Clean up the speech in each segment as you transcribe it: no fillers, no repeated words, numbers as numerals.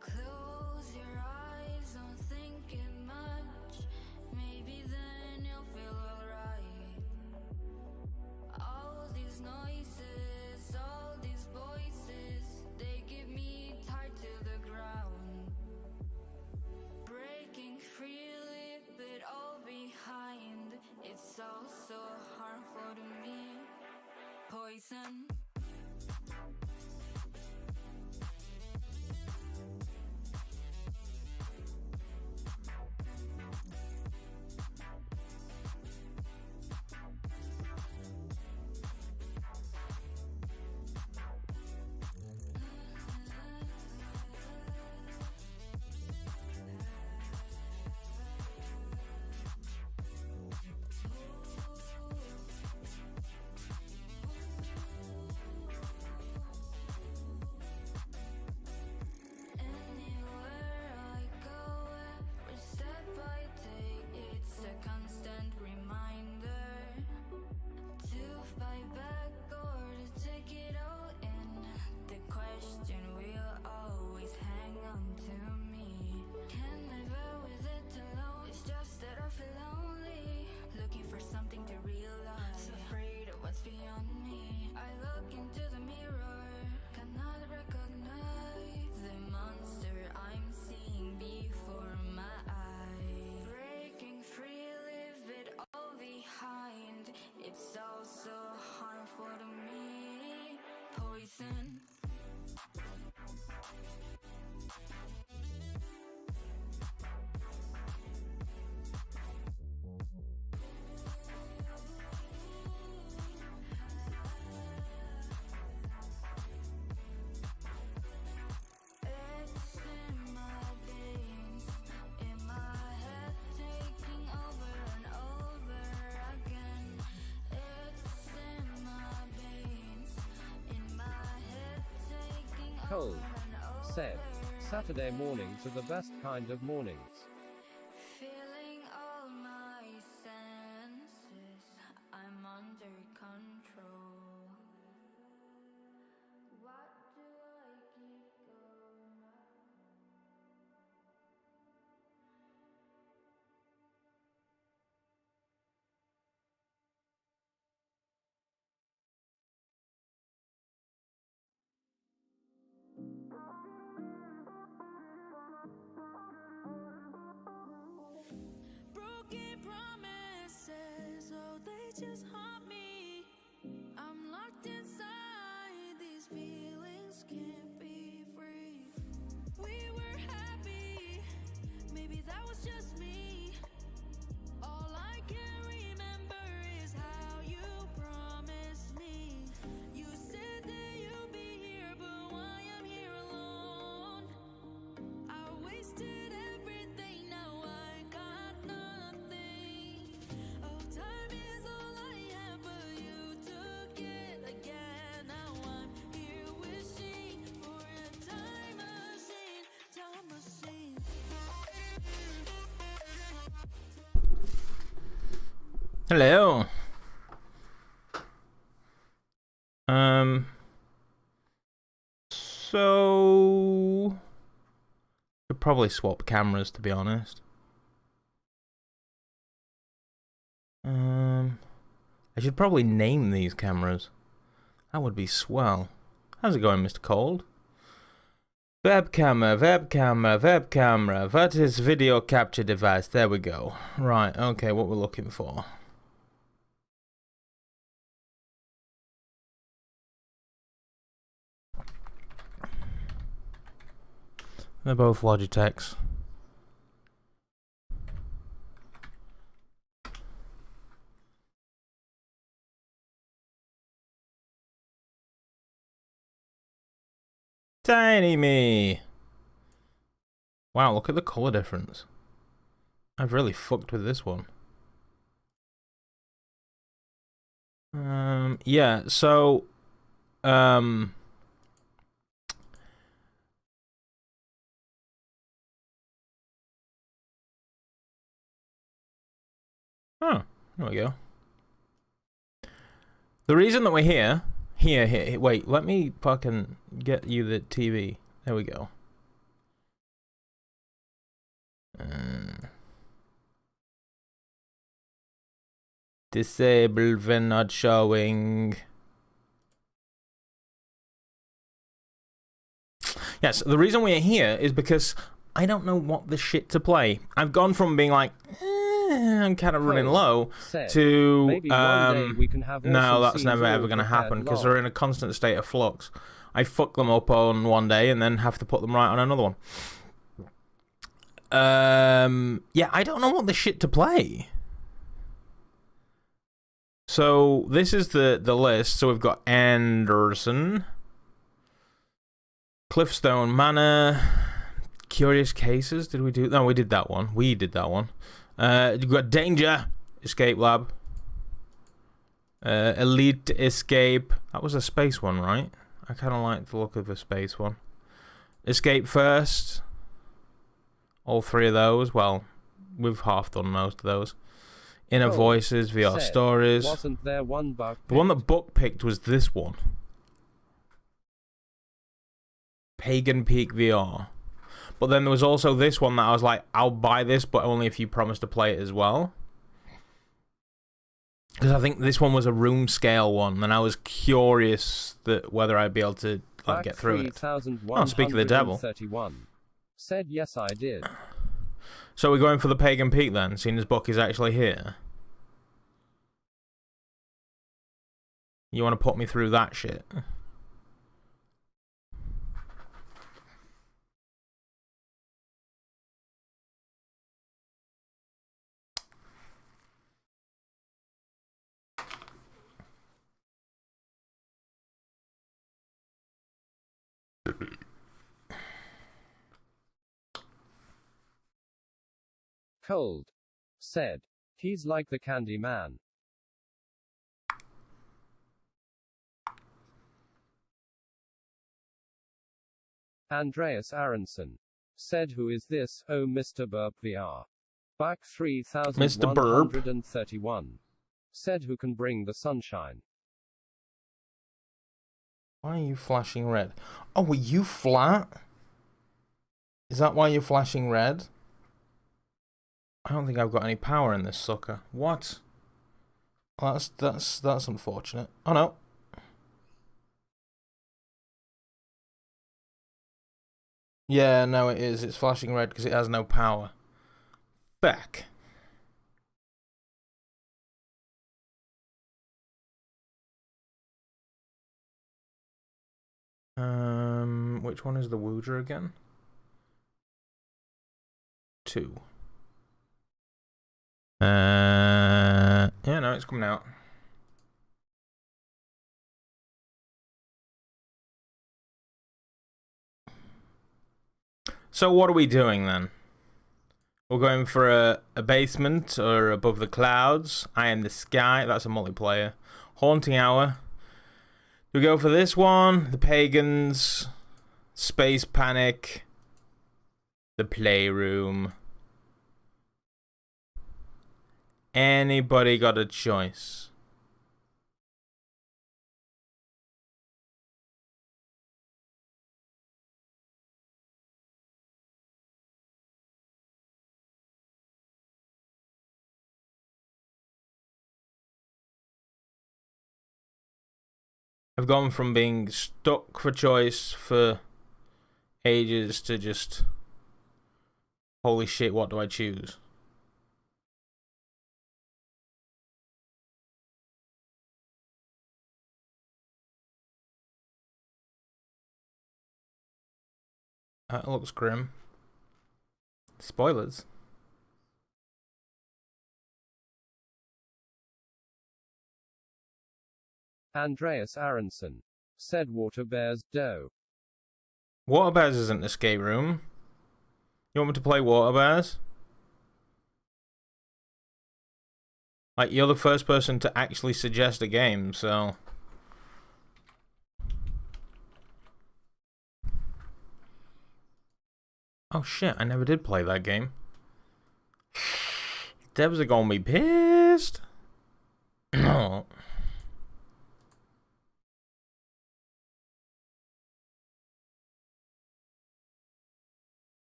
Close your eyes, don't thinking much. Maybe then you'll feel alright. All these noises, all these voices, they give me tied to the ground. Breaking free, leave it all behind. It's all so harmful to me. Poison. It's also harmful to me. Poison. It's in my veins, in my head, taking over and over again. It's in my veins, in my head, taking Cold. over and over Said. Saturday mornings are the best kind of mornings. Feeling all my senses, I'm under control. What do I keep going back? Broken promises, oh, they just haunt me. I'm locked inside, these feelings can't be free. We were happy, maybe that was just me. All I can remember is how you promised me. You said that you'd be here, but why I'm here alone? I wasted everything, now I got nothing. Oh, time is all I have, but you took it again. Now I'm here wishing for a time machine, time machine. Hello. So could probably swap cameras, to be honest. I should probably name these cameras. That would be swell. How's it going, Mr. Cold? Webcamera, webcamera, webcamera. That is video capture device. There we go. Right, okay, what we're looking for. They're both Logitechs. Tiny me! Wow, look at the colour difference. I've really fucked with this one. Yeah, so oh, there we go. The reason that we're here, wait, let me fucking get you the TV. There we go. Disable when not showing. Yes, the reason we're here is because I don't know what the shit to play. I've gone from being like, I'm kind of running low, to, maybe one day we can have no, awesome that's never scenes ever all going to happen, because prepared they're in a constant state of flux. I fuck them up on one day and then have to put them right on another one. Yeah, I don't know what the shit to play. So this is the list. So we've got Anderson, Cliffstone Manor, Curious Cases. Did we do? No, we did that one. We did that one. You've got Danger, Escape Lab, Elite Escape. That was a space one, right? I kind of like the look of a space one. Escape First. All three of those. Well, we've half done most of those. Inner Voices, VR Stories. Wasn't there one bug? The one that Buck picked was this one. Pagan Peak VR. But then there was also this one that I was like, I'll buy this, but only if you promise to play it as well. Because I think this one was a room scale one, and I was curious that whether I'd be able to like, get through it. Oh, speak of the devil. Said yes, I did. So we're going for the Pagan Peak then, seeing as Buck is actually here. You want to put me through that shit? Cold. Said. He's like the Candy Man. Andreas Aronson. Said who is this, oh Mr. Burp VR. Back 3131. Said who can bring the sunshine. Why are you flashing red? Oh, were you flat? Is that why you're flashing red? I don't think I've got any power in this sucker. What? Well, that's unfortunate. Oh no. Yeah, no, it is. It's flashing red because it has no power. Back. Which one is the Woojer again? 2. Yeah, no, it's coming out. So what are we doing then? We're going for a basement or above the clouds. Eye in the sky. That's a multiplayer. Haunting Hour. Do we go for this one? The Pagans. Space Panic. The Playroom. Anybody got a choice? I've gone from being stuck for choice for ages to just, holy shit, what do I choose? That looks grim. Spoilers. Andreas Aronson. Said Water Bears Doe. Water Bears isn't an escape room. You want me to play Water Bears? Like, you're the first person to actually suggest a game, so... Oh shit, I never did play that game. Devs are gonna be pissed. No.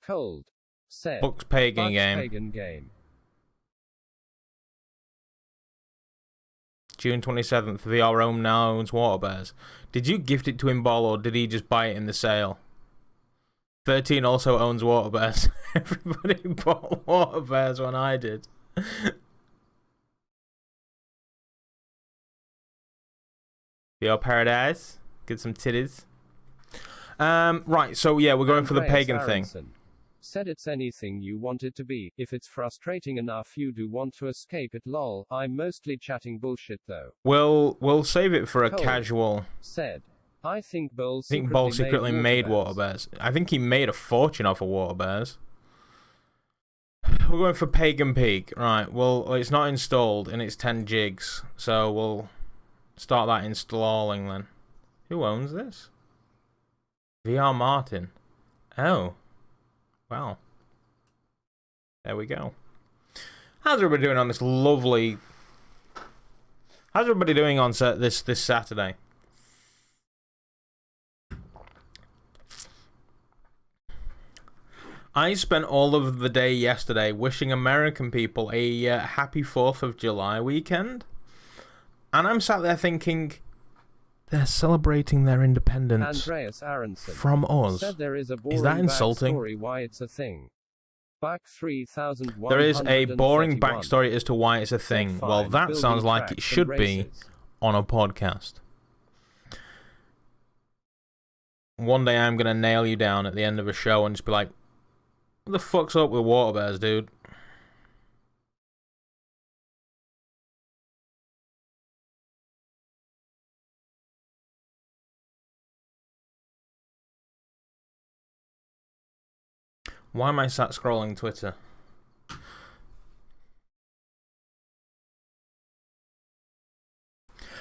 Cold. Said. Buck's Pagan Buck's game. Pagan game. June 27th, VR Rome now owns Water Bears. Did you gift it to him, Ball, or did he just buy it in the sale? 13 also owns Water Bears. Everybody bought Water Bears when I did. VR Paradise. Get some titties. Right, so yeah, we're going for the pagan thing. Said it's anything you want it to be. If it's frustrating enough, you do want to escape it. Lol. I'm mostly chatting bullshit though. We'll save it for a casual. Said. I think Bowl secretly made Water Bears. I think he made a fortune off of Water Bears. We're going for Pagan Peak. Right, well, it's not installed and it's 10 gigs. So we'll start that installing then. Who owns this? VR Martin. Oh. Wow. There we go. How's everybody doing on this lovely... How's everybody doing on this Saturday? I spent all of the day yesterday wishing American people a happy 4th of July weekend. And I'm sat there thinking... They're celebrating their independence from us. Is that insulting? Why it's a thing. Back 3,135. There is a boring backstory as to why it's a thing. Well, that sounds like it should be on a podcast. One day I'm going to nail you down at the end of a show and just be like, what the fuck's up with Water Bears, dude? Why am I sat scrolling Twitter?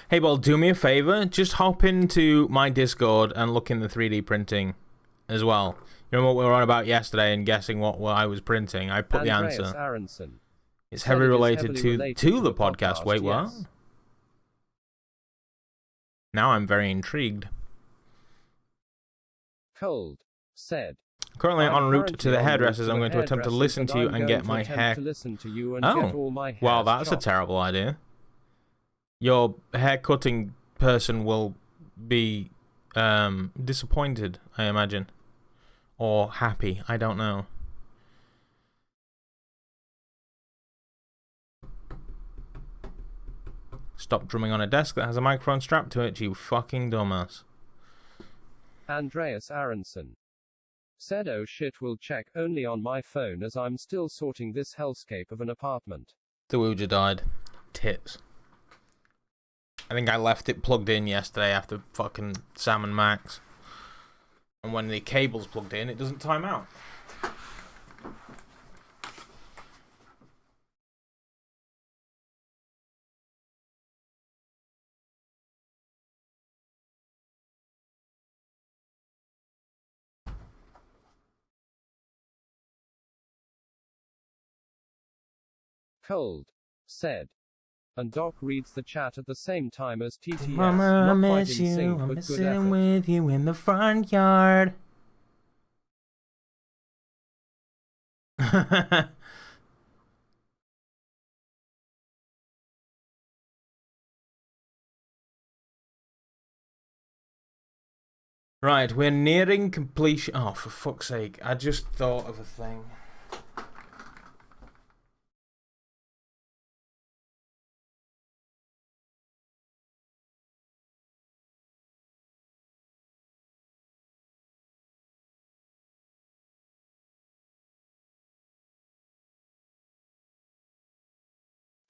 Hey, well, do me a favor. Just hop into my Discord and look in the 3D printing as well. You know what we were on about yesterday and guessing what I was printing? I put the answer. It's heavily related to the podcast. Wait, what? Now I'm very intrigued. Cold. Said. Currently en route to the hairdressers, I'm going to attempt to listen to you and get my hair... Oh, wow, that's a terrible idea. Your hair cutting person will be disappointed, I imagine. Or happy, I don't know. Stop drumming on a desk that has a microphone strapped to it, you fucking dumbass. Andreas Aronson. Said oh shit, will check only on my phone as I'm still sorting this hellscape of an apartment. The Woojer died. Tits. I think I left it plugged in yesterday after fucking Sam and Max. And when the cable's plugged in, it doesn't time out. Cold. Said. And Doc reads the chat at the same time as TTS. Mama, I miss you. I'm sitting with you in the front yard. Right, we're nearing completion. Oh, for fuck's sake. I just thought of a thing.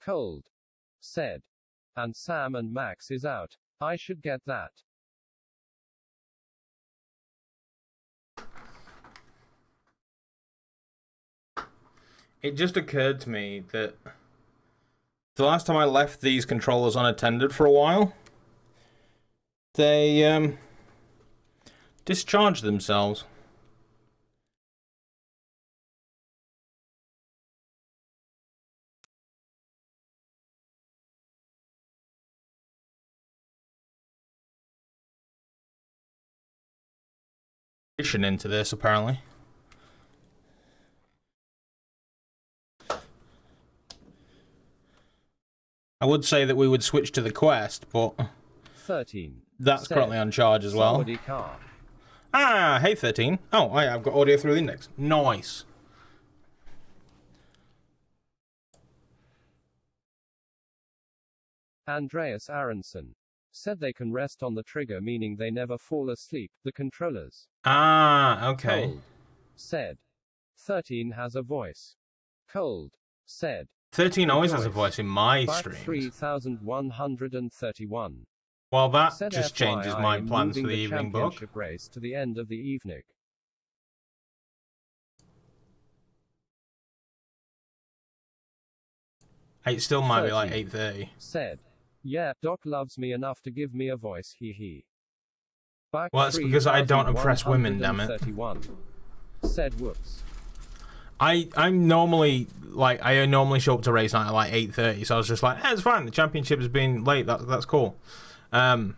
Cold. Said. And Sam and Max is out. I should get that. It just occurred to me that The last time I left these controllers unattended for a while, they discharged themselves. Into this apparently. I would say that we would switch to the Quest, but 13. That's currently on charge as well. Car. Ah, hey 13. Oh, I've got audio through the index. Nice. Andreas Aronson said they can rest on the trigger, meaning they never fall asleep. The controllers. Ah, okay. Cold said 13 has a voice. Cold said 13 always has a voice in my Back streams. 3131. Well, that Said just FYI, changes my plans for moving the evening book. championship race to the end of the evening. It still might be like 13 8:30. Said, yeah, Doc loves me enough to give me a voice, hee hee. Back Well, that's because I don't oppress women, damn it. 31. Said whoops. I'm normally like I normally show up to race night at like 8:30, so I was just like, it's fine. The championship has been late. That's cool. But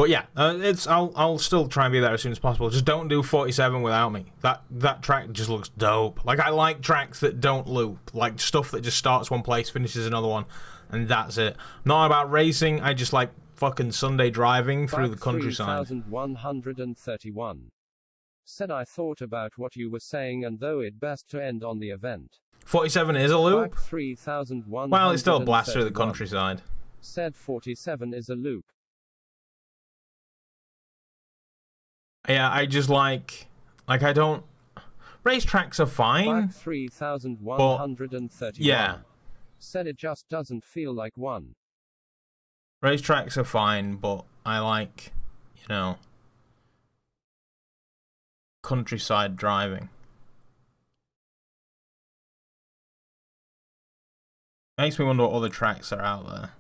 yeah, I'll still try and be there as soon as possible. Just don't do 47 without me. That track just looks dope. Like I like tracks that don't loop, like stuff that just starts one place, finishes another one, and that's it. Not about racing. I just like fucking Sunday driving through the countryside. 3131. Said I thought about what you were saying and though it best to end on the event. 47 is a loop? Back 3131. Well, it's still a blast through the countryside. Said 47 is a loop. Yeah, I just like I don't... Racetracks are fine. Back 3131. Yeah. Said it just doesn't feel like one. Racetracks are fine, but I like, you know, countryside driving. Makes me wonder what other tracks are out there.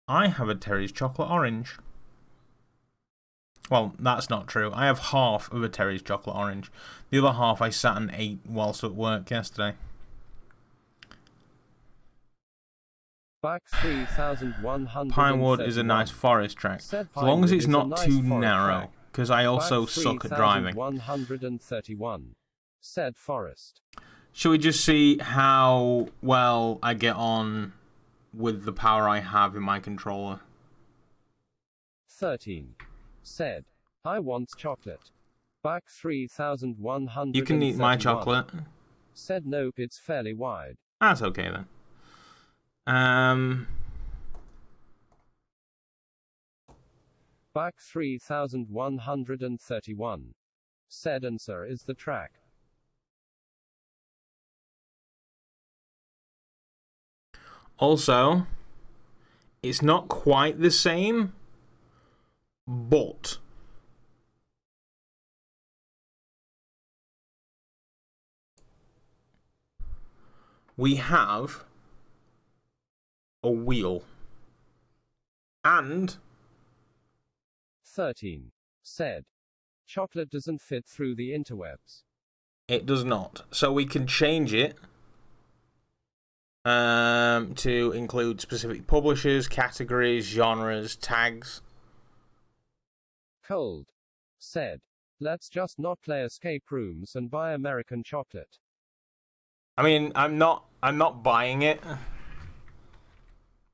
I have a Terry's Chocolate Orange. Well, that's not true. I have half of a Terry's Chocolate Orange. The other half I sat and ate whilst at work yesterday. Back 3100. Pinewood is a nice forest track. As long as it's not too narrow, because I also suck at driving. 131. Said forest. Should we just see how well I get on with the power I have in my controller? 13. Said, I want chocolate. Back 3100. You can eat my chocolate. Said nope, it's fairly wide. That's okay then. Back 3131. Said answer is the track. Also, it's not quite the same, but we have a wheel. And 13. Said, chocolate doesn't fit through the interwebs. It does not. So we can change it to include specific publishers, categories, genres, tags. Cold. Said, let's just not play escape rooms and buy American chocolate. I mean, I'm not buying it,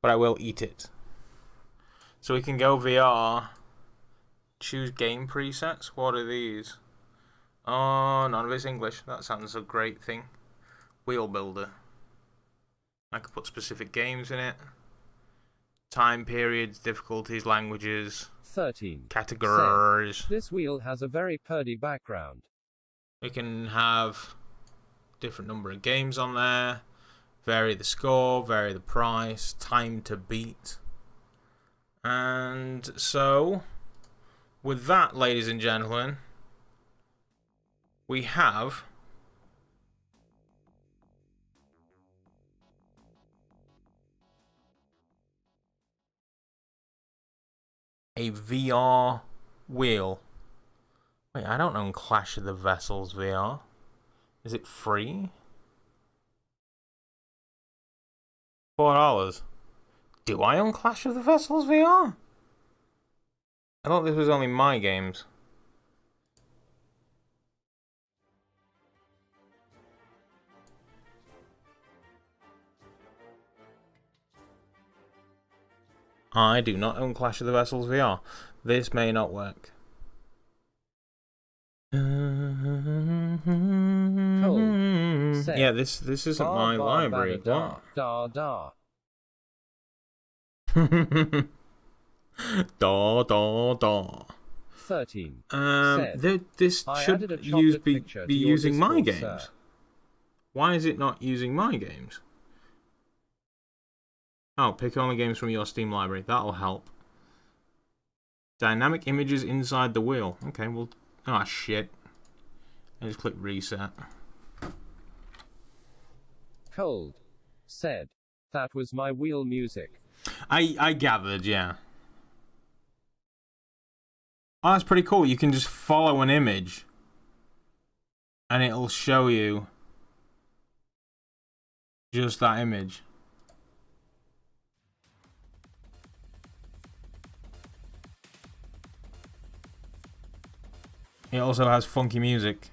but I will eat it. So we can go VR, choose game presets. What are these? Oh, none of it's English. That sounds a great thing. Wheel builder. I could put specific games in it. Time periods, difficulties, languages. 13. Categories. Said, this wheel has a very purdy background. We can have different number of games on there. Vary the score, vary the price, time to beat. And so, with that, ladies and gentlemen, we have a VR wheel. Wait, I don't own Clash of the Vessels VR. Is it free? $4. Do I own Clash of the Vessels VR? I thought this was only my games. I do not own Clash of the Vessels VR. This may not work. Yeah, this isn't my library. What? Da da da. 13. This should be using my games. Sir. Why is it not using my games? Oh, pick only games from your Steam library. That'll help. Dynamic images inside the wheel. Okay, well... Ah, shit. I just click reset. Cold. Said. That was my wheel music. I gathered, yeah. Oh, that's pretty cool. You can just follow an image. And it'll show you... just that image. It also has funky music.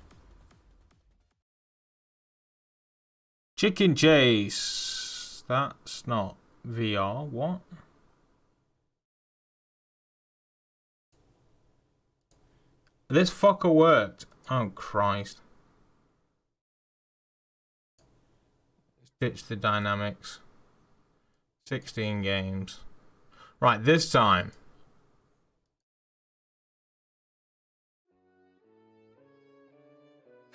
Chicken Chase. That's not VR. What? This fucker worked. Oh, Christ. Ditch the dynamics. 16 games. Right, this time.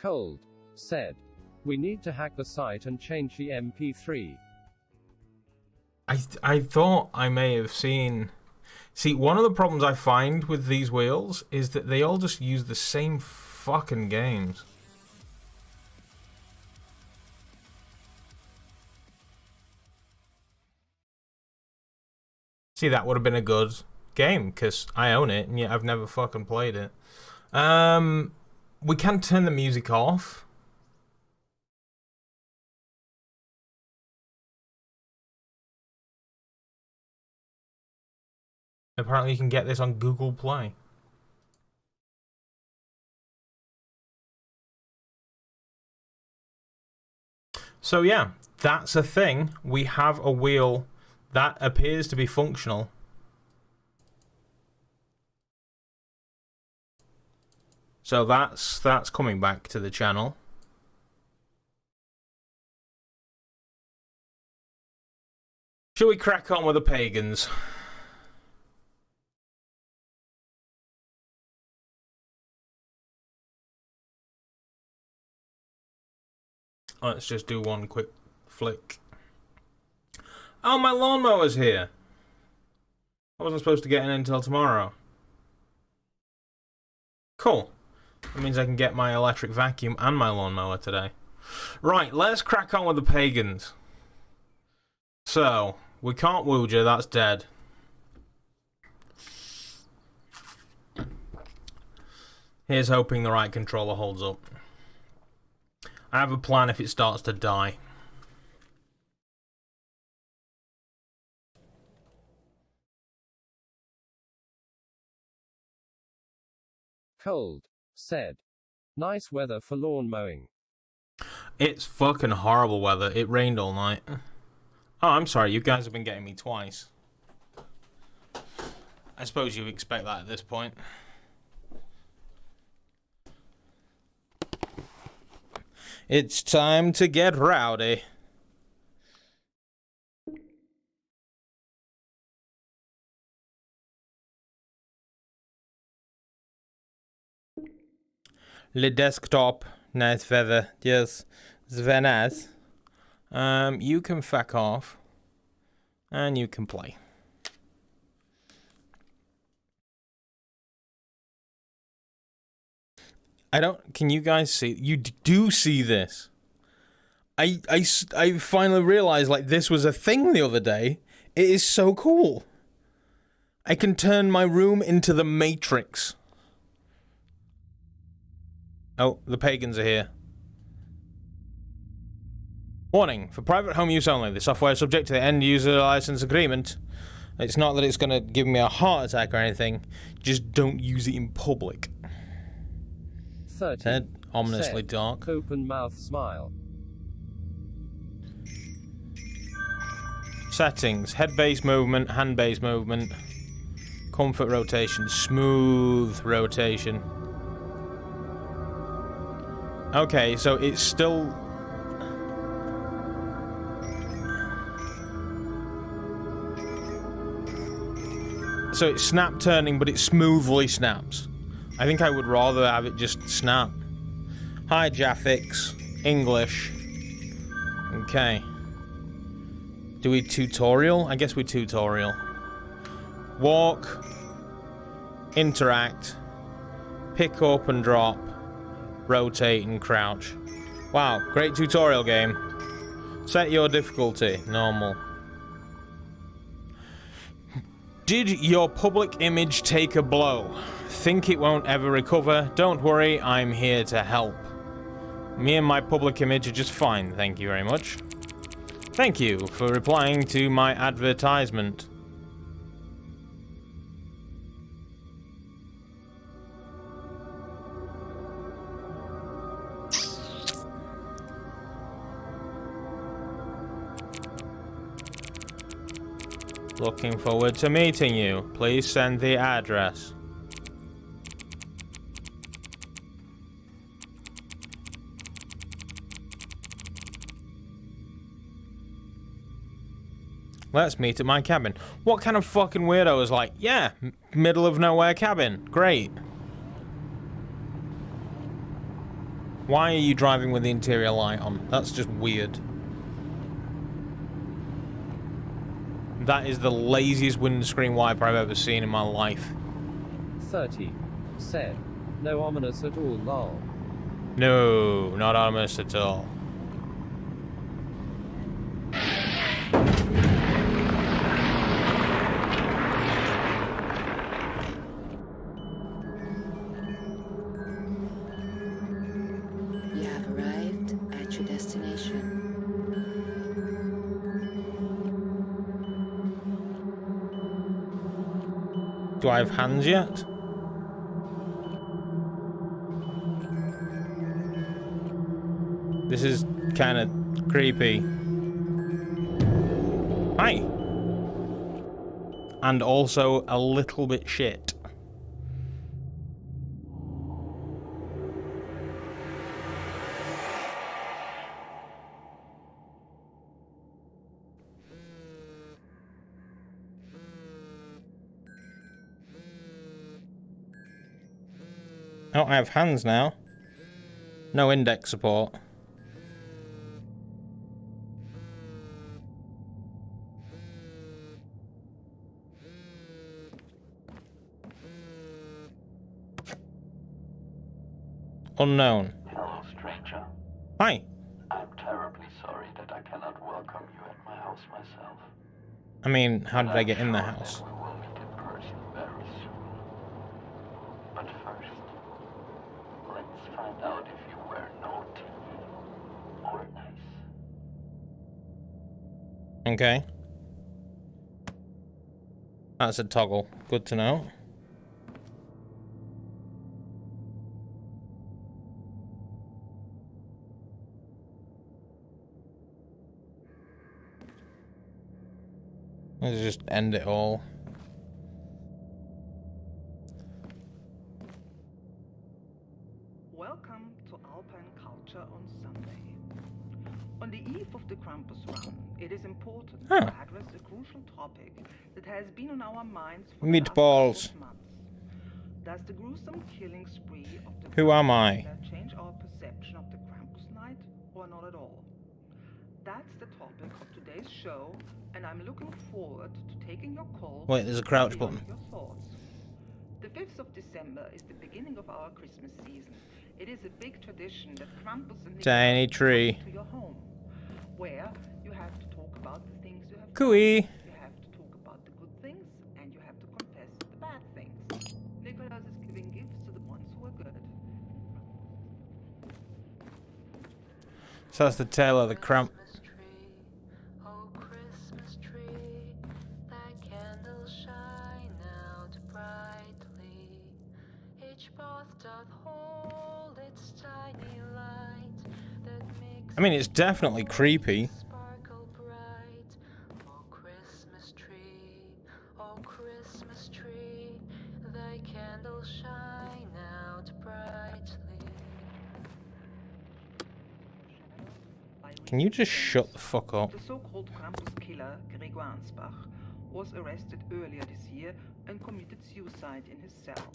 Cold. Said. We need to hack the site and change the MP3. I thought I may have seen... See, one of the problems I find with these wheels is that they all just use the same fucking games. See, that would have been a good game, because I own it, and yet I've never fucking played it. We can turn the music off. Apparently you can get this on Google Play. So yeah, that's a thing. We have a wheel that appears to be functional. So that's coming back to the channel. Shall we crack on with the pagans? Let's just do one quick flick. Oh, my lawnmower's here. I wasn't supposed to get in until tomorrow. Cool. That means I can get my electric vacuum and my lawnmower today. Right, let's crack on with the pagans. So, we can't Woojer, that's dead. Here's hoping the right controller holds up. I have a plan if it starts to die. Cold. Said. Nice weather for lawn mowing. It's fucking horrible weather. It rained all night. Oh, I'm sorry. You guys have been getting me twice. I suppose you expect that at this point. It's time to get rowdy. Le desktop, nice weather, yes, it's very nice. You can fuck off, and you can play. Can you guys see? You do see this. I finally realized, like, this was a thing the other day. It is so cool. I can turn my room into the Matrix. Oh, the pagans are here. Warning, for private home use only. The software is subject to the end user license agreement. It's not that it's going to give me a heart attack or anything. Just don't use it in public. 30. Head ominously Set. dark. Open mouth smile. Settings. Head base movement, hand base movement. Comfort rotation. Smooth rotation. Okay, so it's still... So it's snap turning, but it smoothly snaps. I think I would rather have it just snap. Hi, Jaffix. English. Okay. Do we tutorial? I guess we tutorial. Walk. Interact. Pick up and drop. Rotate and crouch. Wow, great tutorial game. Set your difficulty. Normal. Did your public image take a blow? Think it won't ever recover? Don't worry, I'm here to help. Me and my public image are just fine, thank you very much. Thank you for replying to my advertisement. Looking forward to meeting you. Please send the address. Let's meet at my cabin. What kind of fucking weirdo is like, yeah, middle of nowhere cabin. Great. Why are you driving with the interior light on? That's just weird. That is the laziest windscreen wiper I've ever seen in my life. 30. Said. No ominous at all, lol. No, not ominous at all. You have arrived at your destination. Do I have hands yet? This is kind of creepy. Hi! And also a little bit shit. Oh, I have hands now. No index support. Unknown. Hello, stranger. Hi. I'm terribly sorry that I cannot welcome you at my house myself. I mean, how did I get in the I'm sure house? that we will meet in person very soon. But first, let's find out if you were naughty or nice. Okay. That's a toggle. Good to know. Let's just end it all. Welcome to Alpine Culture on Sunday. On the eve of the Krampus run, it is important to address a crucial topic that has been on our minds for the last Meatballs. couple of months. Does the gruesome killing spree of the Who am I? Krampus change our perception of the Krampus night, or not at all? That's the topic of today's show, and I'm looking forward to taking your calls. Wait, there's a crouch and button. hearing your thoughts. The 5th of December is the beginning of our Christmas season. It is a big tradition that Krampus and Tiny Nicholas tree. come to your home, where you have to talk about the things you have done. Cooey. You have to talk about the good things, and you have to confess So that's the tail of the Kramp. Christmas tree, oh Christmas tree, thy candles shine out brightly. Each path doth hold its tiny light that makes I mean, it's definitely creepy. sparkle bright. Oh Christmas tree, thy candles shine out brightly. Can you just shut the fuck up? The so-called Krampus killer, Gregor Ansbach, was arrested earlier this year and committed suicide in his cell.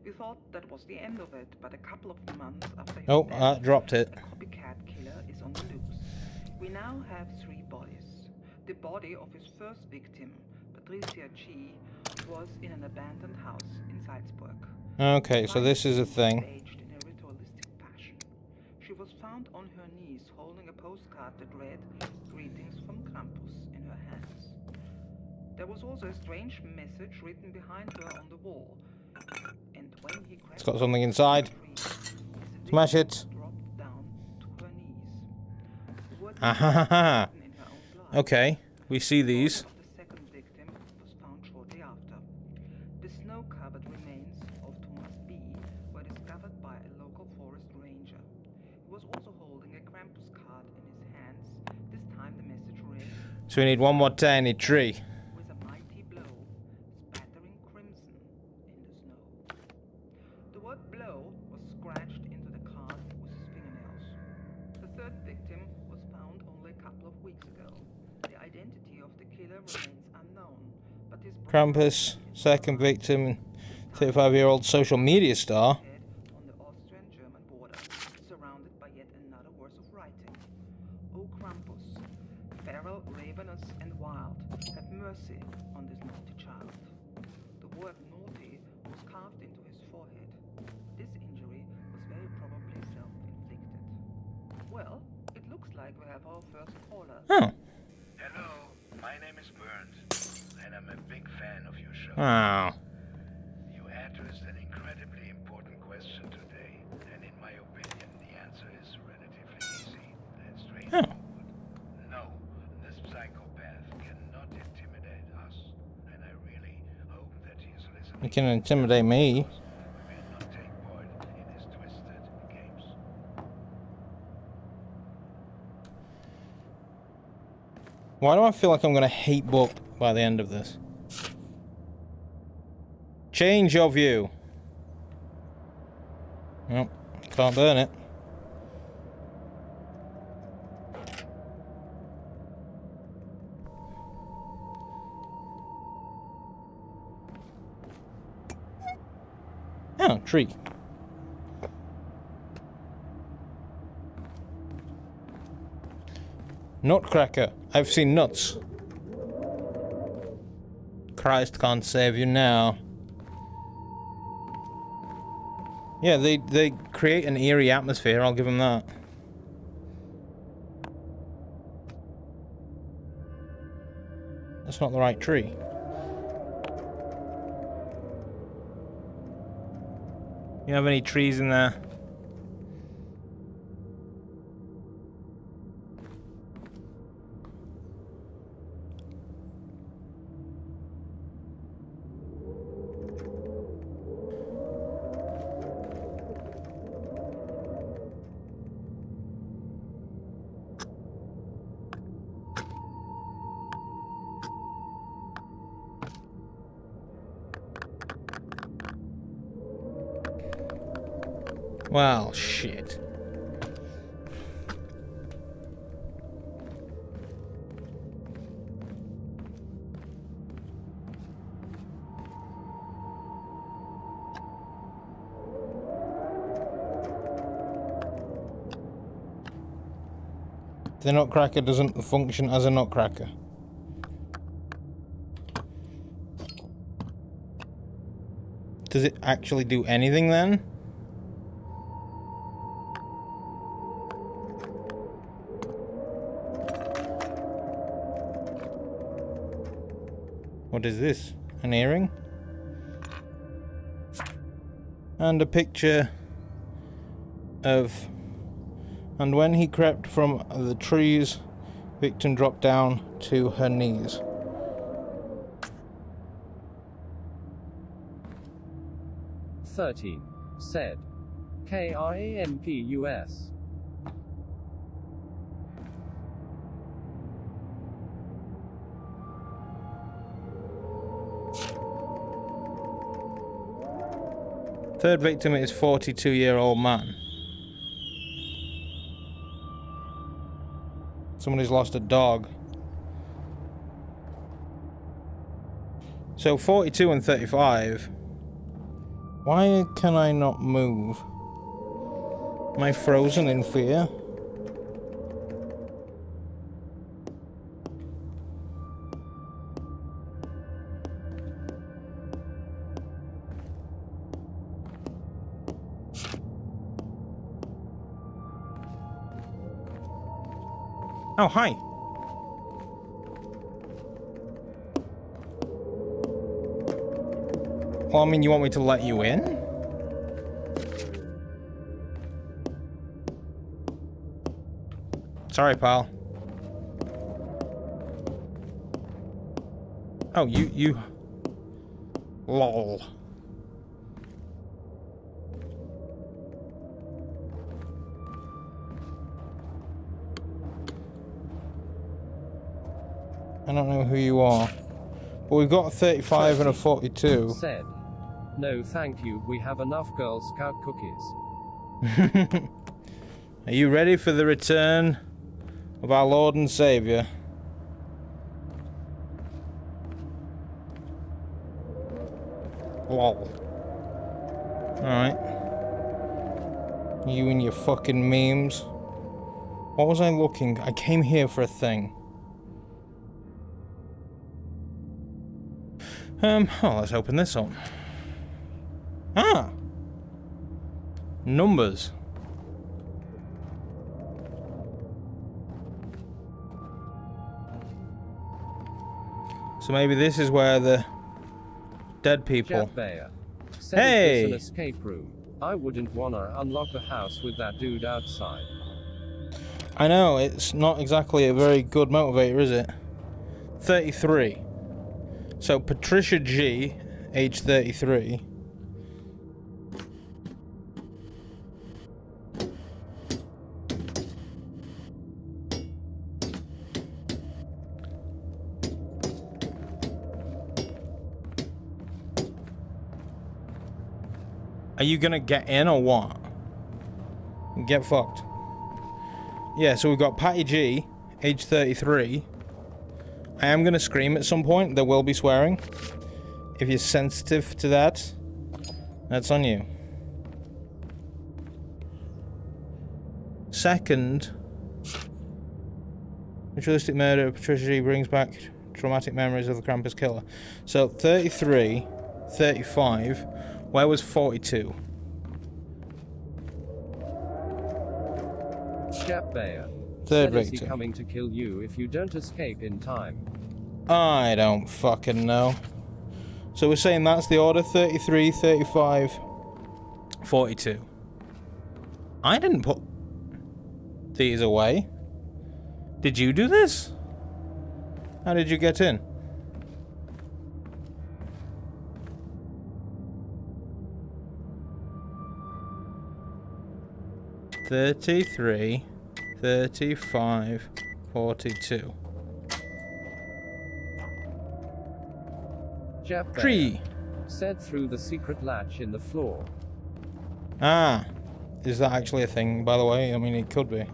We thought that was the end of it, but a couple of months after his Oh, death, dropped it. a copycat killer is on the loose. We now have 3 bodies. The body of his first victim, Patricia G, was in an abandoned house in Salzburg. Okay, so this is a thing. Staged in a ritualistic fashion. She was found on her knees holding a postcard that read, "Greetings from Krampus," in her hands. There was also a strange message written behind her on the wall. And when he It's got something inside. Smash it. dropped down to her knees. The word Ahahaha. written in her own blood. Okay, we see these. The second victim was found shortly after. The snow-covered remains of Thomas B. were discovered by a local forest ranger. He was also holding a Krampus card in his hands. This time the message read, So we need one more tiny tree. with a mighty blow, spattering crimson in the snow. The word blow was scratched into the card with his fingernails. The third victim was found only a couple of weeks ago. The identity of the killer remains unknown, but his Krampus, second victim, 35-year-old social media star. head on the Austrian-German border, surrounded by yet another verse of writing. O Krampus, feral, ravenous, and wild, have mercy on this naughty child. The word naughty was carved into his forehead. This injury was very probably self-inflicted. Well, it looks like we have our first caller. Oh. Hello, my name is Burns, and I'm a big fan of your show. Oh. You addressed an incredibly important question today, and in my opinion, the answer is relatively easy and straightforward. No, this psychopath cannot intimidate us, and I really hope that he is listening. You can intimidate me. We will not take part in his twisted games. Why do I feel like I'm gonna hate book by the end of this? Change your view. Nope, can't burn it. Oh, tree. Nutcracker. I've seen nuts. Christ can't save you now. Yeah, they create an eerie atmosphere, I'll give them that. That's not the right tree. You have any trees in there? Well, shit. The nutcracker doesn't function as a nutcracker. Does it actually do anything then? What is this? An earring? And a picture of And when he crept from the trees, victim dropped down to her knees. Said. Krampus. Third victim is 42-year-old man. Somebody's lost a dog. So 42 and 35. Why can I not move? Am I frozen in fear? Oh, hi. Well, I mean, you want me to let you in? Sorry, pal. Oh, you... Lol. I don't know who you are. But we've got a 35 and a 42. Said. No thank you, we have enough Girl Scout cookies. Are you ready for the return of our Lord and Saviour? Lol. Alright. You and your fucking memes. What was I looking? I came here for a thing. Oh, let's open this up. Ah! Numbers. So maybe this is where the dead people... Hey! It's an escape room. I wouldn't wanna unlock the house with that dude outside. I know, it's not exactly a very good motivator, is it? 33. So Patricia G, age 33. Are you gonna get in or what? Get fucked. Yeah, so we've got Patty G, age 33. I am gonna scream at some point. There will be swearing. If you're sensitive to that, that's on you. Second, ritualistic murder of Patricia G brings back traumatic memories of the Krampus killer. So 33, 35. Where was 42? Jeff Bayer. Third Said, is he victim. coming to kill you if you don't escape in time? I don't fucking know. So we're saying that's the order: 33, 35, 42. I didn't put these away. Did you do this? How did you get in? $33, 35, 42. Jeff Bayer. Tree. Said through the secret latch in the floor. Ah, is that actually a thing, by the way? I mean, it could be.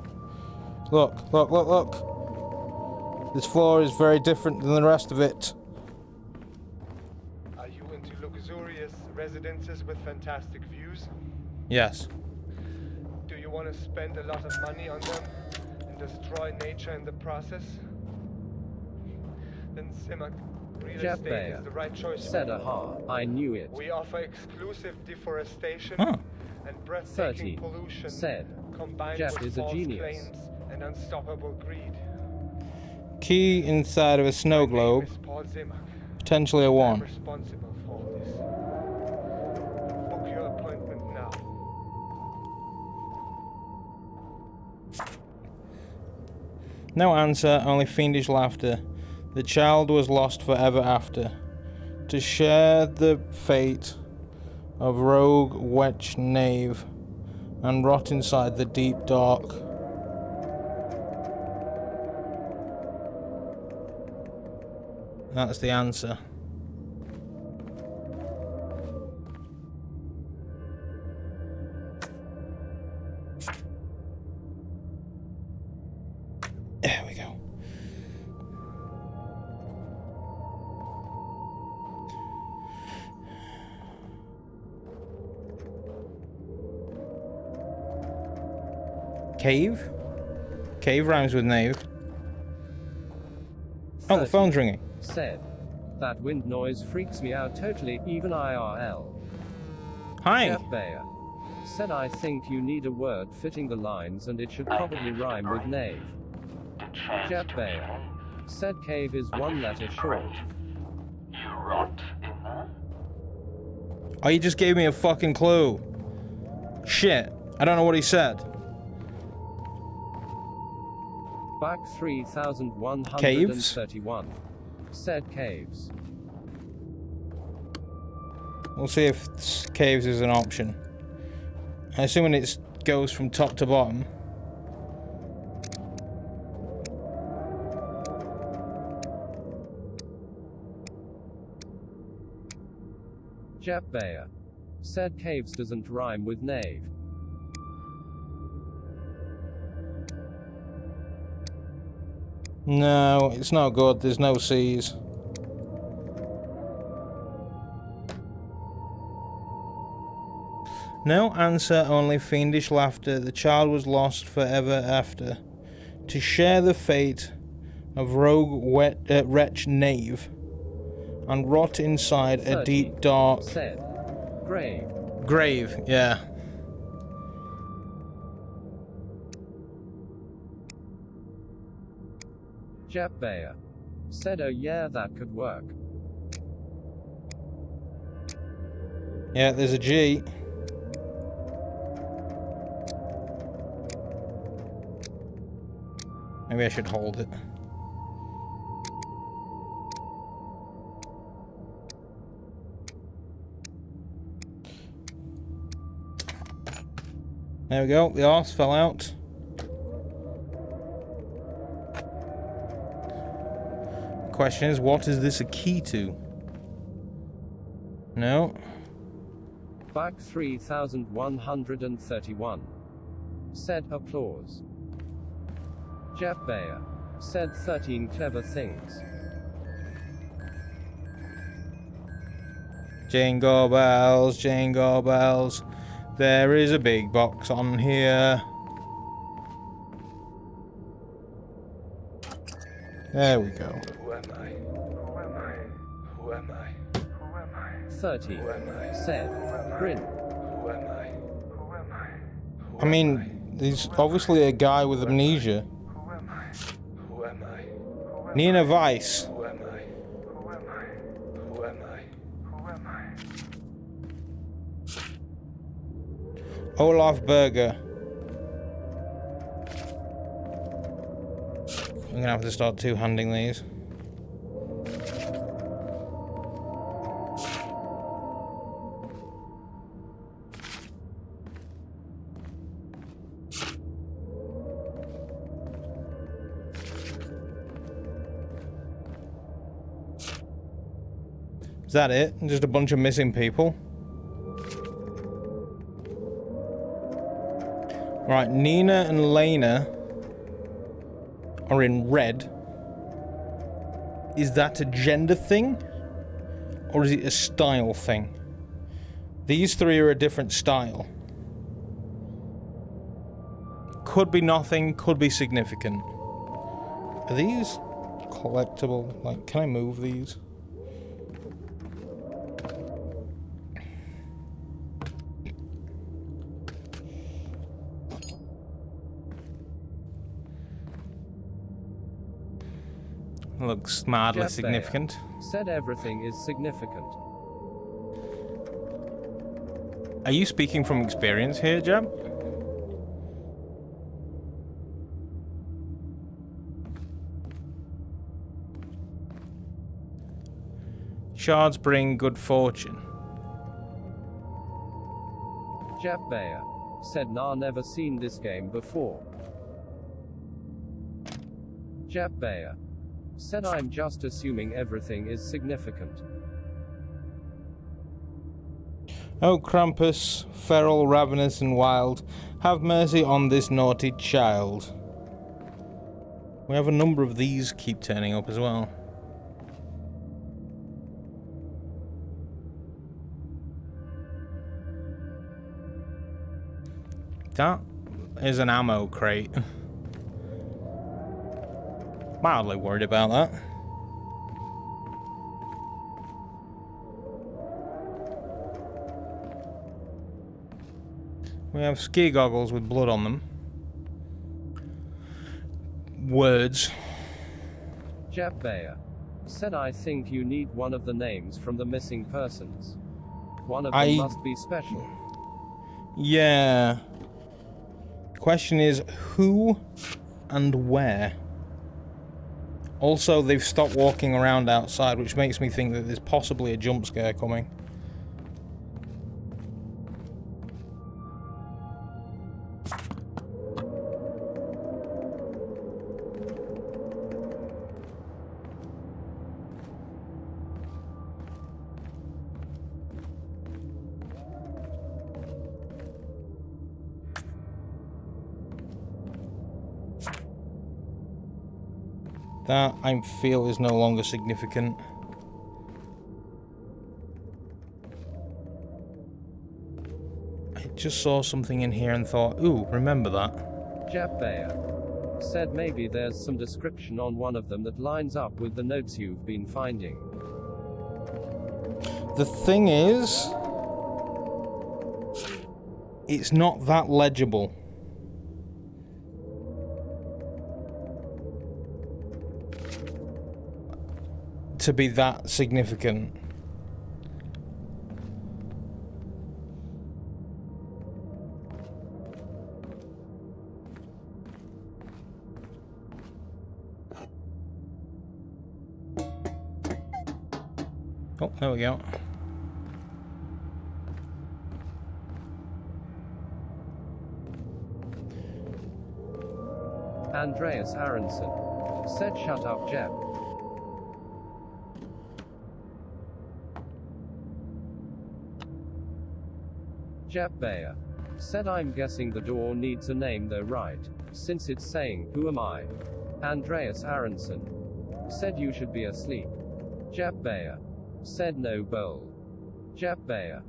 Look, look, look, look. This floor is very different than the rest of it. Are you into luxurious residences with fantastic views? Yes. Do you want to spend a lot of money on them and destroy nature in the process? Then Simak Real Jeff Estate Bayer. is the right choice. Said aha, I knew it. We offer exclusive deforestation Huh. and breathtaking 30. pollution Said. combined Jeff with is a false genius. claims and unstoppable greed. Key inside of a snow My name globe. is Paul Simak. Potentially a I'm 1. responsible for all this. Book your appointment now. No answer, only fiendish laughter. The child was lost forever after. To share the fate of rogue wretch knave and rot inside the deep dark. That's the answer. There we go. Cave? Cave rhymes with knave. Oh, the phone's ringing. Said. That wind noise freaks me out totally, even IRL. Hi. Jeff Bayer. Said I think you need a word fitting the lines and it should probably rhyme with knave. Jeff Bayer. Said cave is one letter short. You rot in there? Oh, you just gave me a fucking clue. Shit. I don't know what he said. Back 3131. Said caves. We'll see if caves is an option. I'm assuming it goes from top to bottom. Jeff Bayer. Said caves doesn't rhyme with knave. No, it's not good. There's no C's. No answer, only fiendish laughter. The child was lost forever after. To share the fate of rogue wretch knave and rot inside 30. a deep dark... Said. Grave. Grave, yeah. Jeff Bayer. Said, oh yeah, that could work. Yeah, there's a G. Maybe I should hold it. There we go, the arse fell out. Question is, what is this a key to? No. Back 3131. Said applause. Jeff Bayer. Said 13 clever things. Jingle bells, jingle bells. There is a big box on here. There we go. Who am I? Who am I? Who am I? Who am I? 30. Who am I? Said. Grin. Who am I? Who am I? I mean, there's obviously a guy with amnesia. Who am I? Who am I? Nina Weiss. Who am I? Who am I? Who am I? Who am I? Olaf Berger. I'm gonna have to start two-handing these. Is that it? Just a bunch of missing people? Right, Nina and Lena are in red. Is that a gender thing? Or is it a style thing? These three are a different style. Could be nothing, could be significant. Are these collectible? Like, can I move these? Looks mildly Jeff significant. Bayer. Said everything is significant. Are you speaking from experience here, Jeb? Shards bring good fortune. Jeff Bayer said, "Nah, never seen this game before." Jeff Bayer said, "I'm just assuming everything is significant." Oh, Krampus, feral, ravenous, and wild, have mercy on this naughty child. We have a number of these keep turning up as well. That is an ammo crate. Mildly worried about that. We have ski goggles with blood on them. Words. Jeff Bayer said, "I think you need one of the names from the missing persons. One of them must be special." Yeah. Question is, who and where? Also, they've stopped walking around outside, which makes me think that there's possibly a jump scare coming. That, I feel, is no longer significant. I just saw something in here and thought, ooh, remember that. Jeff Bayer said, "Maybe there's some description on one of them that lines up with the notes you've been finding." The thing is, it's not that legible. To be that significant. Oh, there we go. Andreas Aronson said, "Shut up, Jeff." Jeff Bayer said, "I'm guessing the door needs a name though, right? Since it's saying, 'Who am I?'" Andreas Aronson said, "You should be asleep." Jeff Bayer said, "No bowl." Jeff Bayer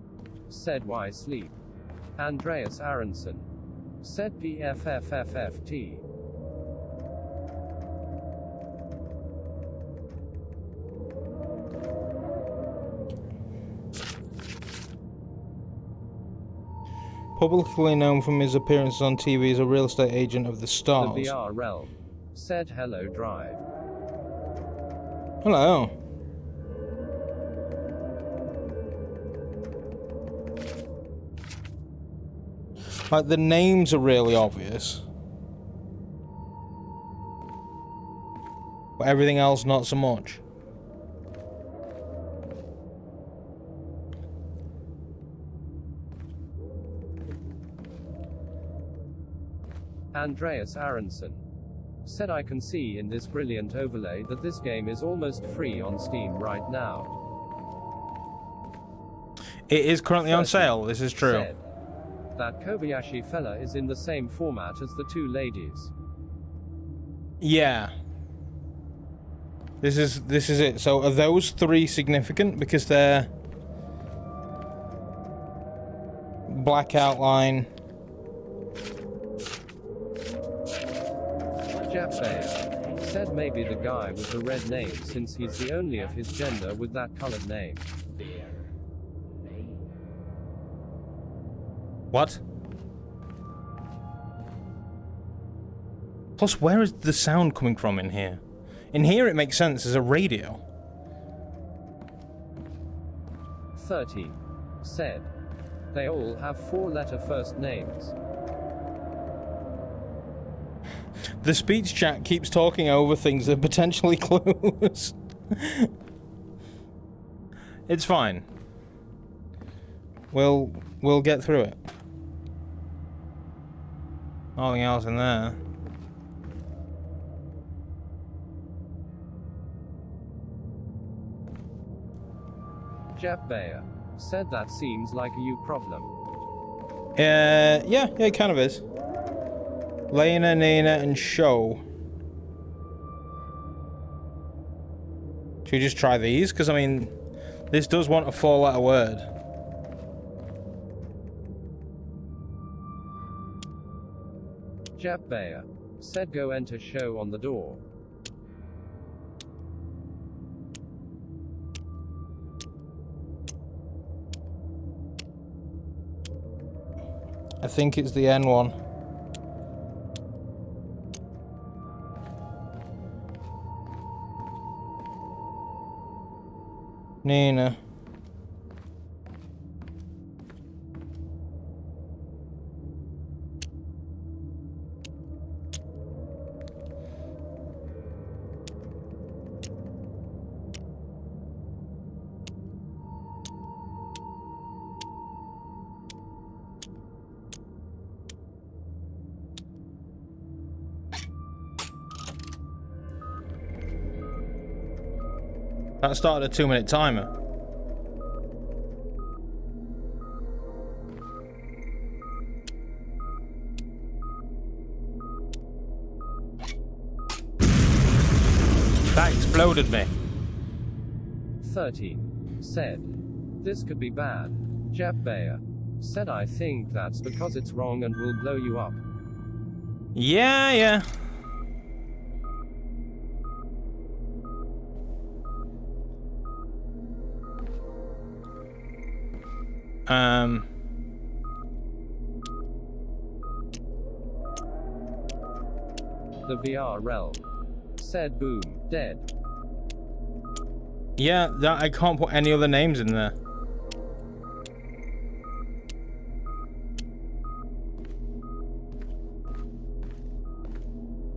said, "Why sleep?" Andreas Aronson said, "PFFFFT." Publicly known from his appearances on TV as a real estate agent of the stars. The VR realm said, "Hello, Drive." Hello. Like, the names are really obvious. But everything else, not so much. Andreas Aronson said, "I can see in this brilliant overlay that this game is almost free on Steam right now." It is currently on sale, this is true. Said that Kobayashi fella is in the same format as the two ladies. Yeah. This is it. So are those three significant? Because they're black outline. Jeff Bayer said, "Maybe the guy with the red name, since he's the only of his gender with that colored name." What? Plus, where is the sound coming from in here? In here it makes sense as a radio. 30 said, "They all have 4-letter first names." The speech chat keeps talking over things that are potentially clues. It's fine. We'll get through it. Nothing else in there. Jeff Bayer said that seems like a you problem. Yeah, it kind of is. Lena, Nina, and Show. Should we just try these? Because, I mean, this does want a 4-letter word. Jeff Bayer said go enter Show on the door. I think it's the N one. Nina. That started a 2-minute timer. That exploded me. 13 said this could be bad. Jeff Bayer said I think that's because it's wrong and will blow you up. Yeah. The VR realm said boom, dead. Yeah, that I can't put any other names in there.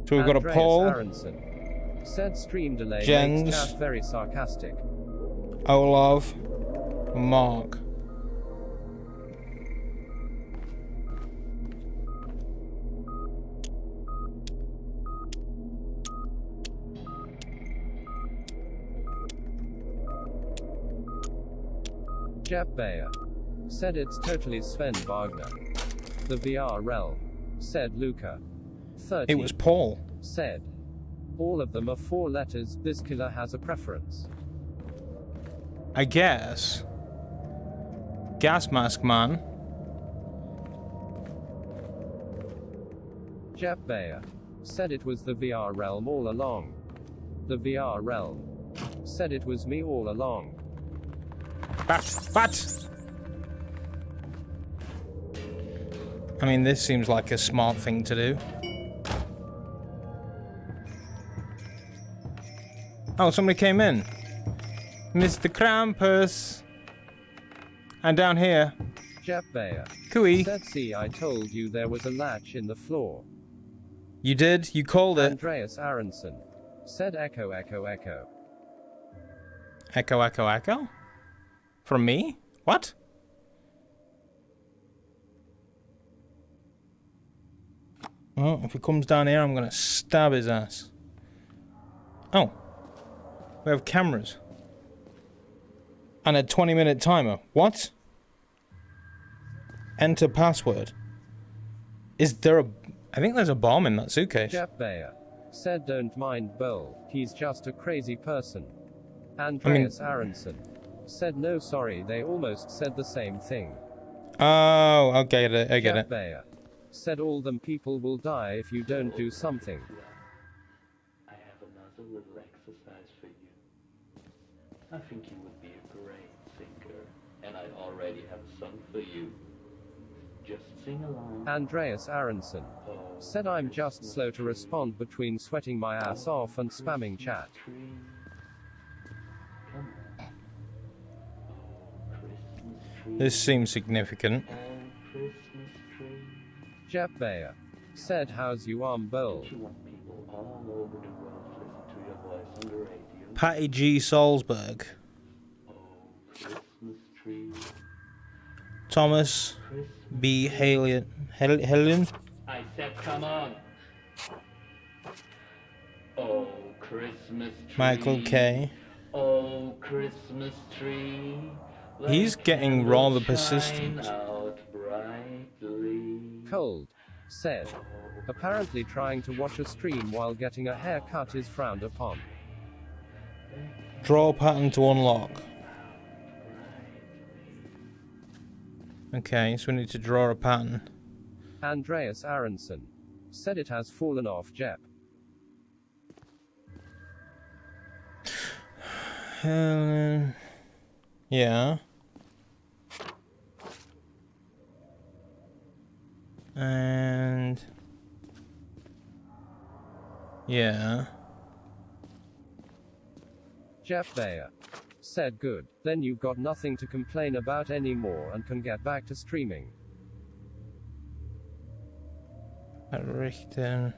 So we've got a Paul, Aronson said stream delay Jens, makes chat very sarcastic. Olav, Mark. Jeff Bayer said it's totally Sven Wagner. The VR realm said Luca. 30 It was Paul. Said all of them are 4 letters. This killer has a preference. I guess. Gas Mask Man. Jeff Bayer said it was the VR realm all along. The VR realm said it was me all along. But I mean, this seems like a smart thing to do. Oh, somebody came in. Mr. Krampus. And down here. Jeff Bayer Cooey. said see I told you there was a latch in the floor. You did? You called it. Andreas Aronson said echo echo echo. Echo, echo, echo? From me? What? Well, if he comes down here, I'm gonna stab his ass. Oh. We have cameras. And a 20-minute timer. What? Enter password. Is there a... I think there's a bomb in that suitcase. Jeff Bayer said don't mind Bull, he's just a crazy person. Andreas Aronson said no sorry, they almost said the same thing. Oh, I get it, I get Jeff it. Bayer said all them people will die if you don't do something. I have another little exercise for you. I think you would be a great singer, and I already have a song for you. Just sing along. Andreas Aronson said I'm just slow to respond between sweating my ass off and spamming chat. This seems significant. Jeff Bayer said how's you Bull? Patty G. Salzberg. Thomas B. Helen. I said come on. Oh, Christmas tree. Michael K. Oh, Christmas tree. He's let getting candles rather shine persistent. out brightly. Cold. Said. Apparently trying to watch a stream while getting a haircut is frowned upon. Draw pattern to unlock. Okay, so we need to draw a pattern. Andreas Aronson. Said it has fallen off Jep. Yeah. And... yeah. Jeff Bayer. Said good, then you've got nothing to complain about anymore and can get back to streaming. Richten.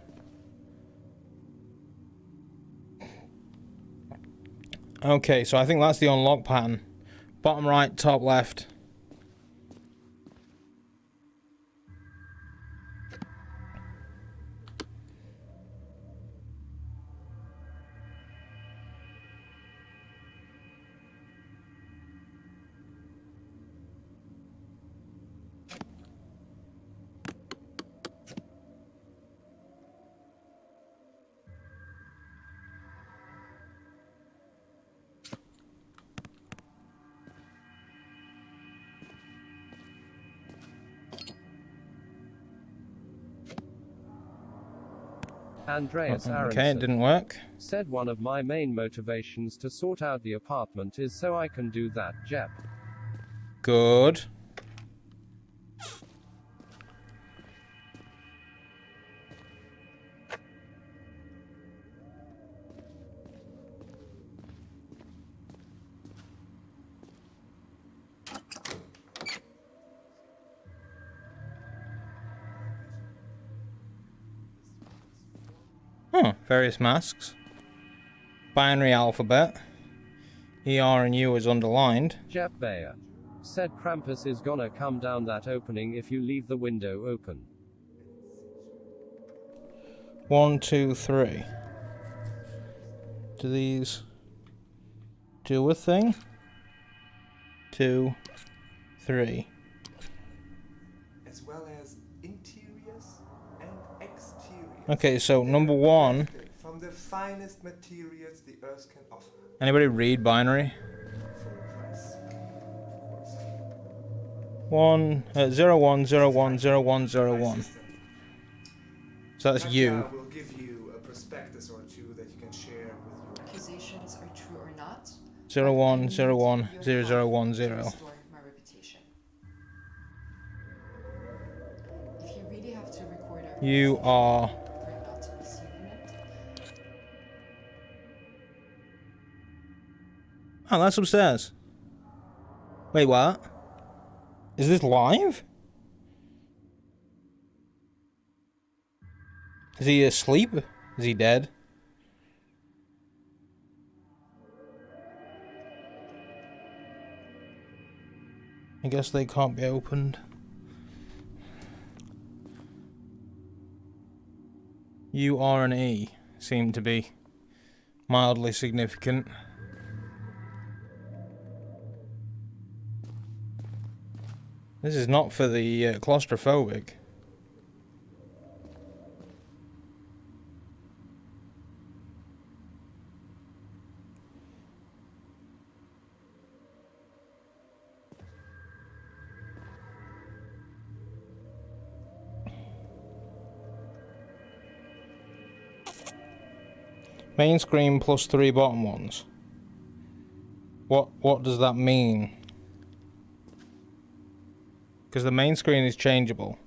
Okay, so I think that's the unlock pattern. Bottom right, top left. Andreas Aronson. Okay, it didn't work. Said one of my main motivations to sort out the apartment is so I can do that, Jep. Good. Various masks. Binary alphabet. ER and U is underlined. Jeff Bayer. Said Krampus is gonna come down that opening if you leave the window open. 1, 2, 3. Do these do a thing? 2, 3. As well as interiors and exteriors. Okay, so number 1. From the finest materials the earth can offer. Anybody read binary? For a price, of course. 0, 1, 0, 1, 0, 1, 0, 1. So that's you. We'll give you a prospectus or two that you can share with your Accusations are true or not. 0, 1, 0, 1, 0, 0, 1, 0. Restore my reputation. If you really have to record our You are... prefer not to be seen in it. Oh, that's upstairs. Wait, what? Is this live? Is he asleep? Is he dead? I guess they can't be opened. U, R, and E seem to be mildly significant. This is not for the claustrophobic. Main screen plus 3 bottom ones. What does that mean? Because the main screen is changeable.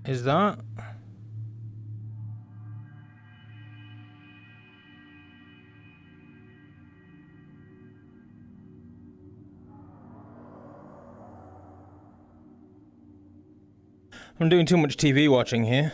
Is that? I'm doing too much TV watching here.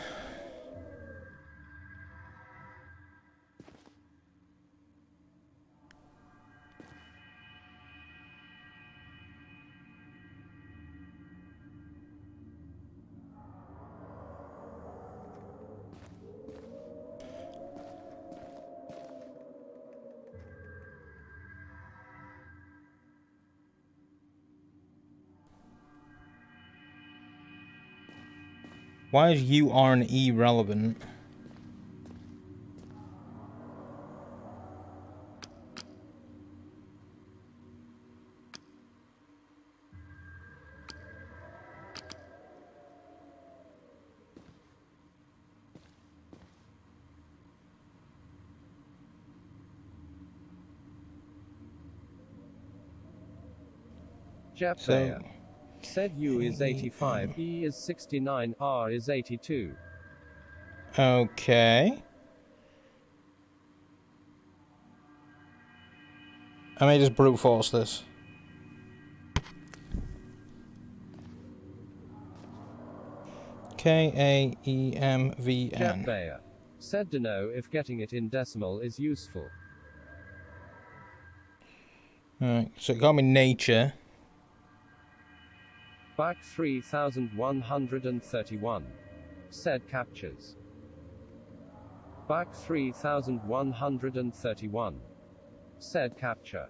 Why is U, R, and E relevant? Jeppevinkel. Said U is 85, E is 69, R is 82. Okay. I may just brute force this. Kaemvn. Jeppevinkel. Said to know if getting it in decimal is useful. Alright, so it got me nature. Back 3131. Said captures. Back 3131. Said capture.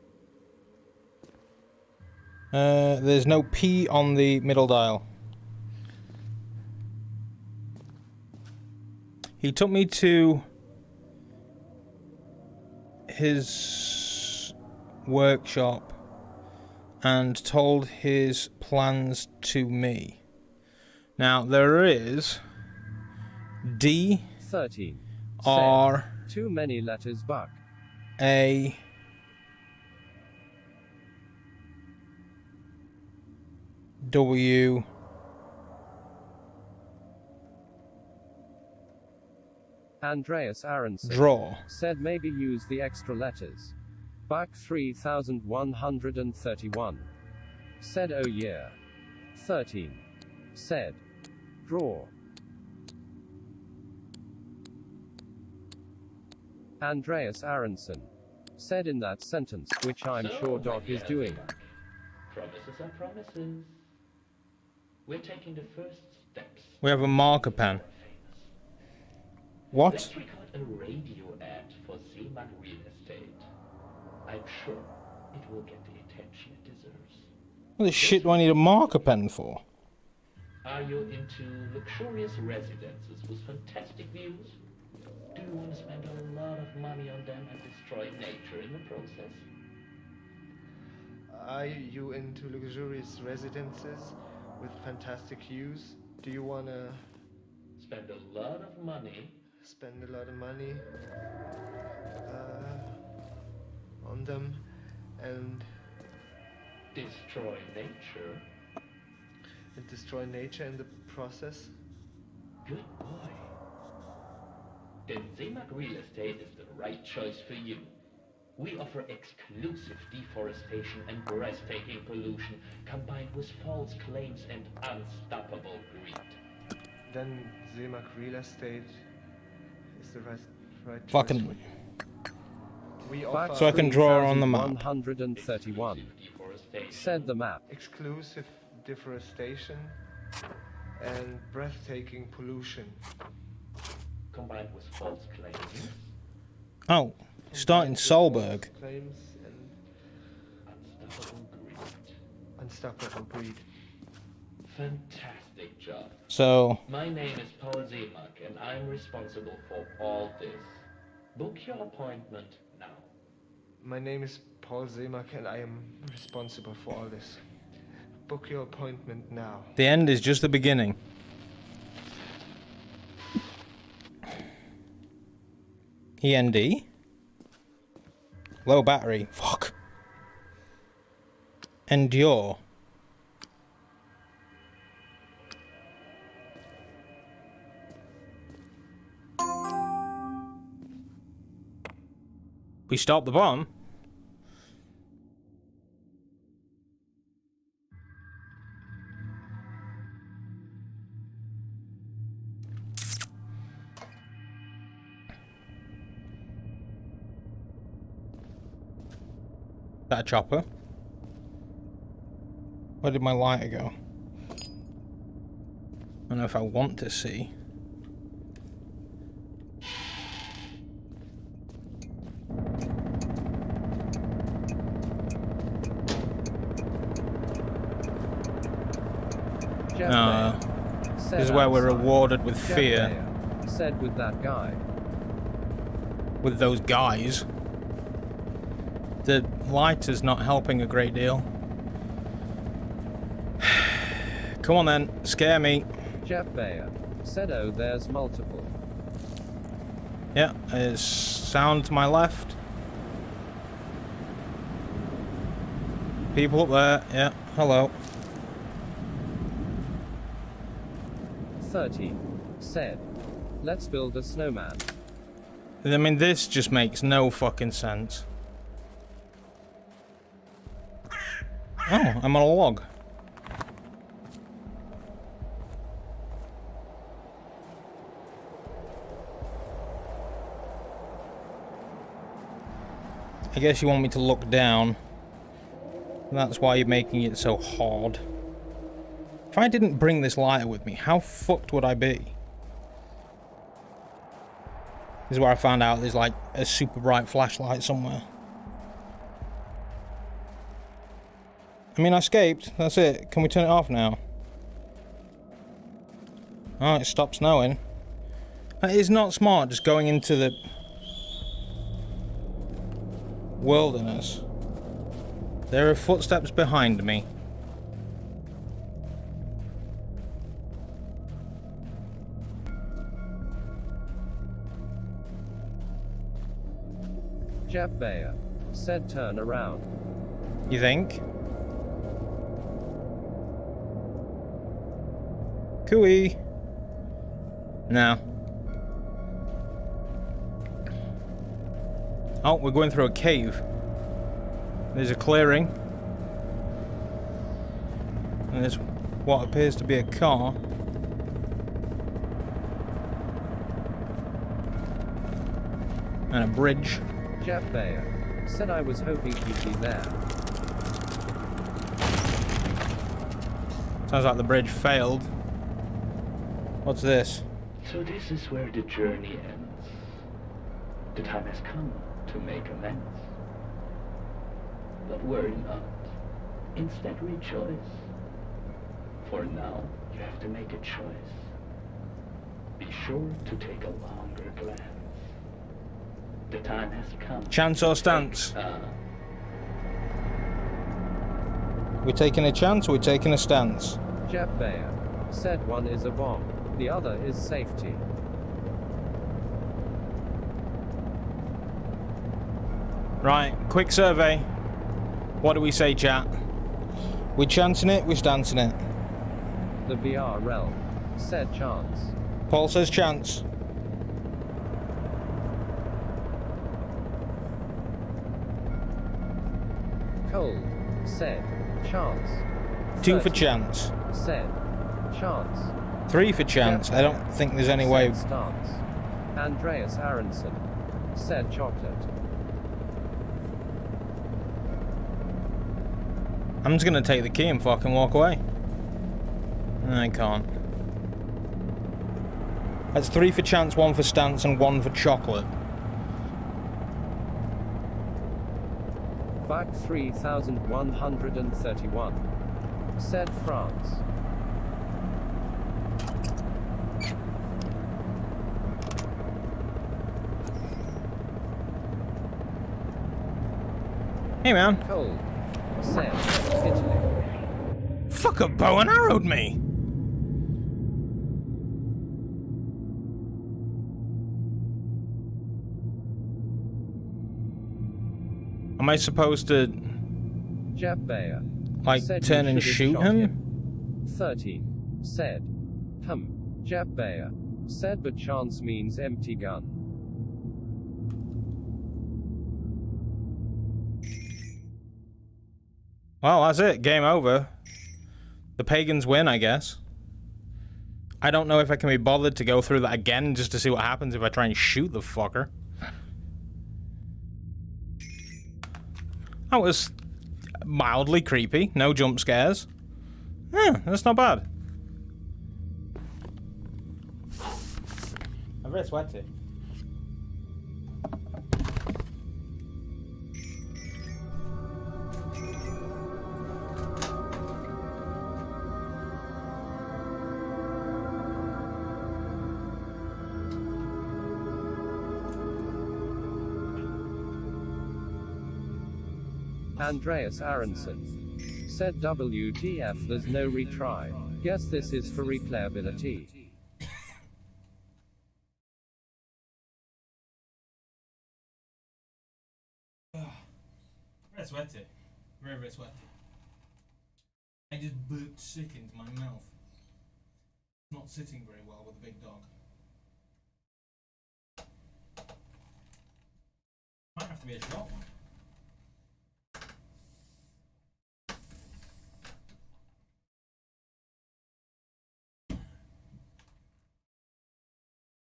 There's no P on the middle dial. He took me to his workshop and told his plans to me. Now there is D 13. R Said, too many letters back. A W Andreas Aronson draw. said maybe use the extra letters. Back 3131. Said oh yeah. 13. Said draw. Andreas Aronson said in that sentence, which I'm sure Doc is doing. Promises are promises. We're taking the first steps. We have a marker pen. What? Let's record a radio ad for Seaman Real Estate. I'm sure it will get the attention it deserves. What the shit do I need a marker pen for? Are you into luxurious residences with fantastic views? Do you want to spend a lot of money on them and destroy nature in the process? Are you into luxurious residences with fantastic views? Do you wanna Spend a lot of money spend a lot of money on them and destroy nature? destroy nature in the process? Good boy. Then Seaman Real Estate is the right choice for you. We offer exclusive deforestation and breathtaking pollution combined with false claims and unstoppable greed. Then Seaman Real Estate is the right choice. Fucking. We Back offer So I can draw on the map. 131. Said the map. exclusive deforestation and breathtaking pollution. Combined with false claims, Oh, starting Solberg. Claims and unstoppable greed. unstoppable greed. Fantastic job. So, My name is Paul Seemark and I'm responsible for all this. Book your appointment now. My name is Paul Seemark and I am responsible for all this. Book your appointment now. the end is just the beginning. END. Low battery. Fuck. Endure. We stop the bomb. that a chopper? Where did my lighter go? I don't know if I want to see. No. This is where we're rewarded with fear. Said with that guy. With those guys. The lighter's not helping a great deal. Come on then, scare me. Jeppevinkel said, oh, there's multiple. Yeah, there's sound to my left. People up there, yeah, hello. 30 said, let's build a snowman. I mean, this just makes no fucking sense. Oh, I'm on a log. I guess you want me to look down. That's why you're making it so hard. If I didn't bring this lighter with me, how fucked would I be? This is where I found out there's like a super bright flashlight somewhere. I mean, I escaped. That's it. Can we turn it off now? Oh, it stopped snowing. That is not smart, just going into the wilderness. There are footsteps behind me. Jeppevinkel said, turn around. You think? Cooey. No. Oh, we're going through a cave. There's a clearing. And there's what appears to be a car. And a bridge. Jeppevinkel said, I was hoping he'd be there. Sounds like the bridge failed. What's this? So this is where the journey ends. The time has come to make amends. But worry not. Instead rejoice. For now, you have to make a choice. Be sure to take a longer glance. The time has come. Chance or stance? We're taking a chance or we're taking a stance? Jeppevinkel said, one is a bomb, the other is safety. Right, quick survey. What do we say, chat? We're chancing it, we're stancing it. The VR realm said chance. Paul says chance. Cole said chance. 2 for chance. Said chance. 3 for chance. I don't think there's any way. Stance. Andreas Aronson said chocolate. I'm just gonna take the key and fucking walk away. I can't. That's 3 for chance, 1 for stance, and 1 for chocolate. Back 3131 said France. Hey man. Cole said Italy. Fucker bow and arrowed me. Am I supposed to Jeppevinkel like said turn and shoot him? 13 said Jeppevinkel said, but chance means empty gun. Well, that's it. Game over. The pagans win, I guess. I don't know if I can be bothered to go through that again just to see what happens if I try and shoot the fucker. That was mildly creepy. No jump scares. Yeah, that's not bad. I'm very sweaty. Andreas Aronson said WTF, there's no retry. Guess this is for replayability. Very sweaty. Very, very sweaty. I just burped sick into my mouth. Not sitting very well with a big dog. Might have to be a short one.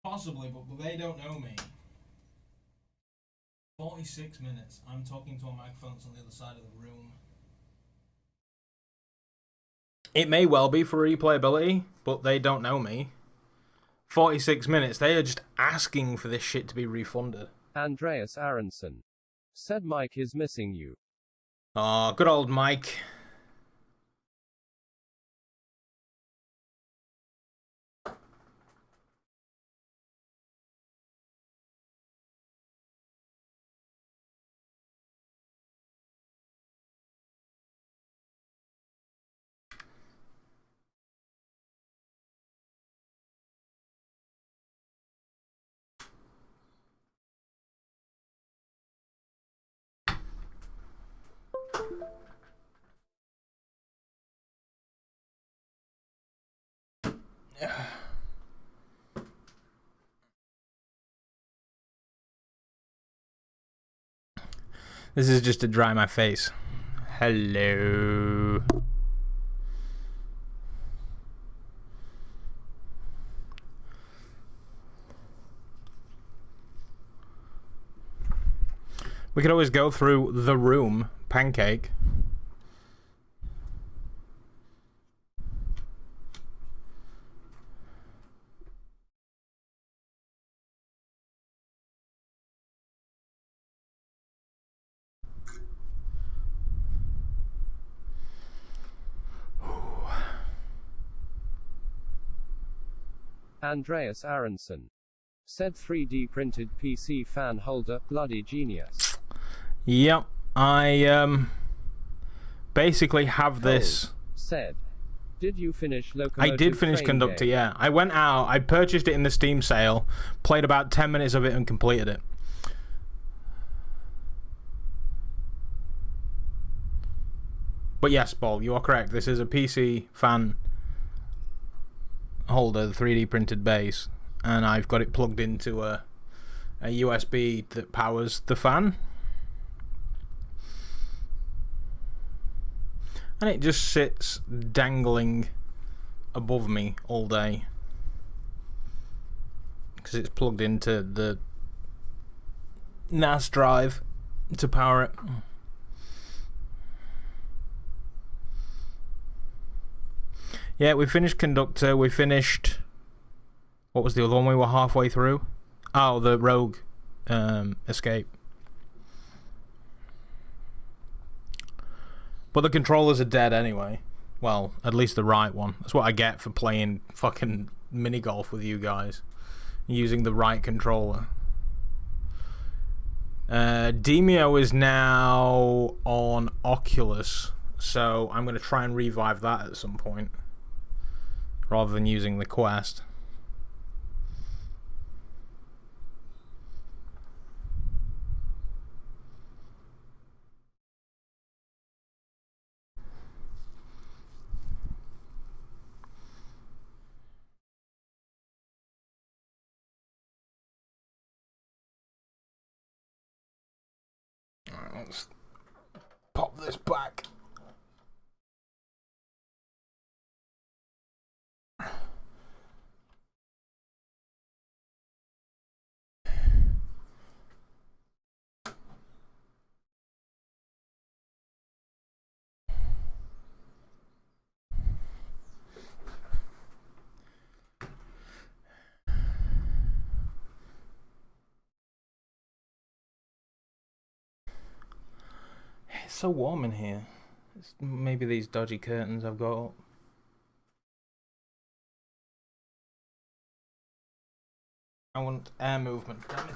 Possibly, but they don't know me. 46 minutes. I'm talking to a microphone that's on the other side of the room. It may well be for replayability, but they don't know me. 46 minutes. They are just asking for this shit to be refunded. Andreas Aronson said Mike is missing you. Oh, good old Mike. This is just to dry my face. Hello. We could always go through the room, pancake. Andreas Aronson said 3D printed PC fan holder, bloody genius. Yep, I basically have this. Said, did you finish Locomotive I did finish Train Conductor, game? yeah. I went out, I purchased it in the Steam sale, played about 10 minutes of it and completed it. But yes, Paul, you are correct. This is a PC fan holder, the 3D printed base, and I've got it plugged into a USB that powers the fan. And it just sits dangling above me all day because it's plugged into the NAS drive to power it. Yeah, we finished Conductor. We finished... What was the other one we were halfway through? Oh, the Rogue Escape. But the controllers are dead anyway. Well, at least the right one. That's what I get for playing fucking mini-golf with you guys. Using the right controller. Demio is now on Oculus. So I'm going to try and revive that at some point. Rather than using the Quest. Alright, let's pop this back. so warm in here. It's maybe these dodgy curtains I've got up. I want air movement, damn it.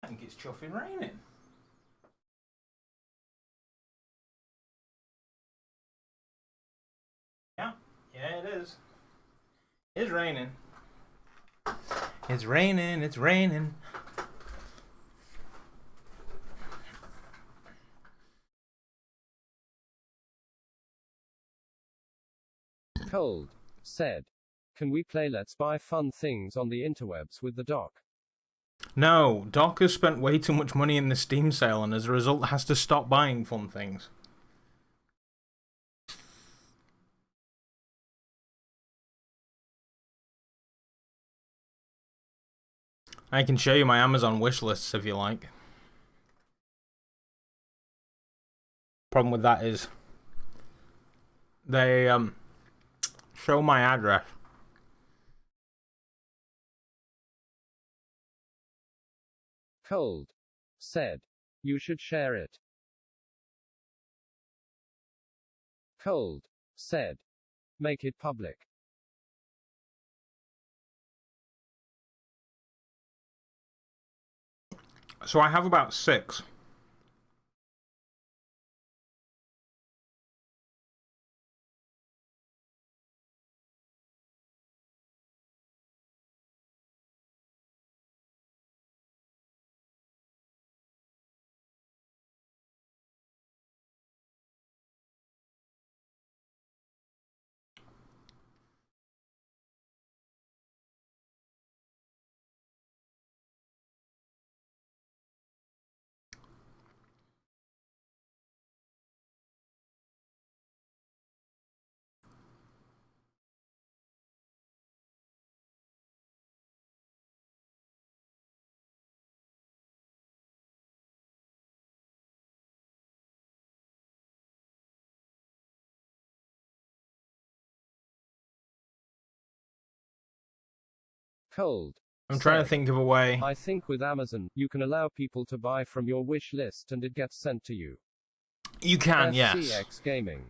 I think it's chuffing raining. Yeah, it is. It's raining. It's raining, it's raining. Cold said, "Can we play Let's Buy Fun Things on the interwebs with the doc?" No, Doc has spent way too much money in the Steam sale and as a result has to stop buying fun things. I can show you my Amazon wish lists if you like. Problem with that is they show my address. Cold said, "You should share it." Cold said, "Make it public." So I have about 6. Cold I'm trying to said, think of a way. "I think with Amazon, you can allow people to buy from your wish list and it gets sent to you." You can, yes. SCX Gaming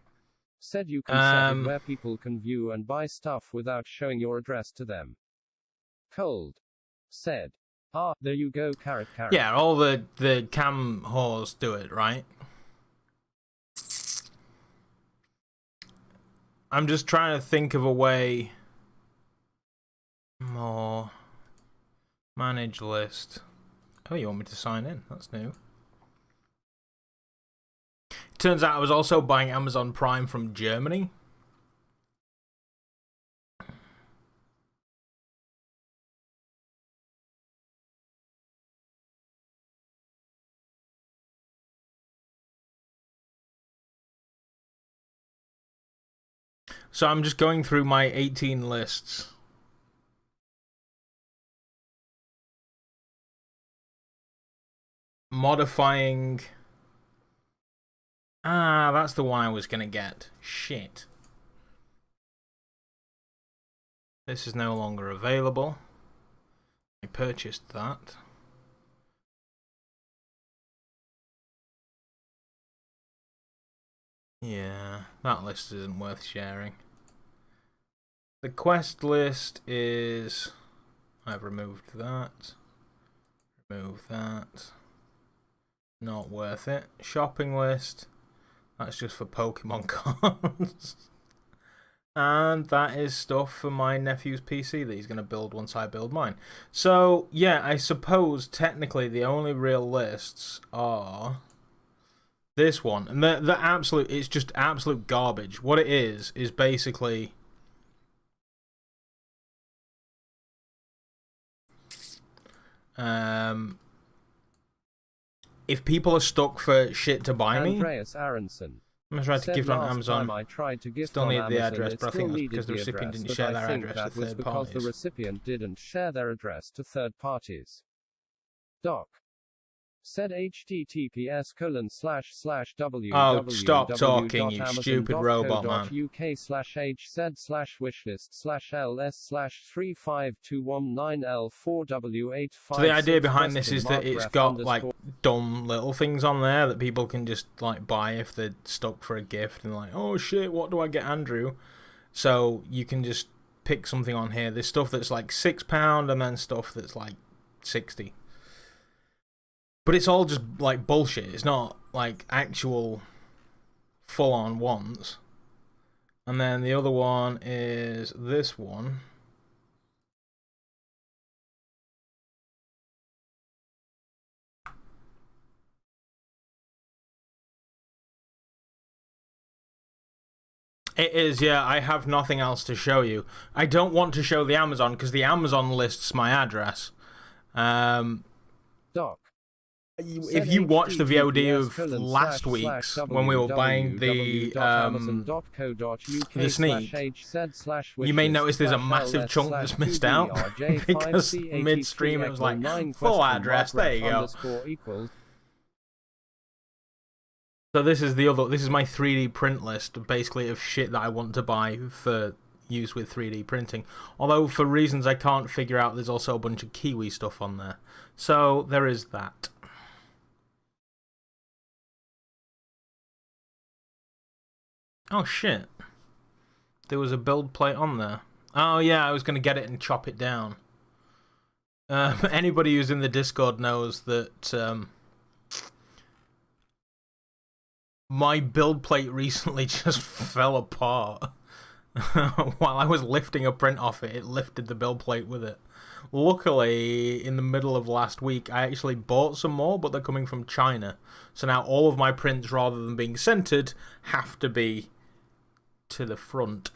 said, "You can set it where people can view and buy stuff without showing your address to them." Cold said, "Ah, there you go, carrot. Yeah, all the cam whores do it, right? I'm just trying to think of a way. More. Manage list. Oh, you want me to sign in? That's new. Turns out I was also buying Amazon Prime from Germany. So I'm just going through my 18 lists. Modifying. Ah, that's the one I was gonna get. Shit. This is no longer available. I purchased that. Yeah, that list isn't worth sharing. The quest list is... I've removed that. Remove that. Not worth it. Shopping list. That's just for Pokemon cards. And that is stuff for my nephew's PC that he's going to build once I build mine. So, yeah, I suppose technically the only real lists are this one. And the absolute, it's just absolute garbage. What it is basically... if people are stuck for shit to buy me... Andreas Aronson I'm going to try to gift on Amazon. I tried to gift Still on need Amazon, the address, but I think that's because the address, recipient didn't but share I their think address that to was third because parties. the recipient didn't share their address to third parties. Doc Said https://www.amazon.co.uk Oh, stop talking, you stupid robot, man. /hz/ls/wish/ls/35219L4W85. So the idea behind this is that it's got like dumb little things on there that people can just like buy if they're stuck for a gift and like, oh shit, what do I get Andrew? So you can just pick something on here. There's stuff that's like £6 and then stuff that's like 60. But it's all just like bullshit. It's not like actual full-on ones. And then the other one is this one. It is, yeah. I have nothing else to show you. I don't want to show the Amazon because the Amazon lists my address. Doc. If you watch the VOD of last week's when we were buying the sneak, you may notice there's a massive chunk that's missed out because midstream it was like full address. There you go. So this is my 3D print list, basically of shit that I want to buy for use with 3D printing. Although for reasons I can't figure out, there's also a bunch of Kiwi stuff on there. So there is that. Oh shit. There was a build plate on there. Oh yeah, I was going to get it and chop it down. Anybody who's in the Discord knows that my build plate recently just fell apart. While I was lifting a print off it, it lifted the build plate with it. Luckily, in the middle of last week, I actually bought some more, but they're coming from China. So now all of my prints, rather than being centered, have to be to the front.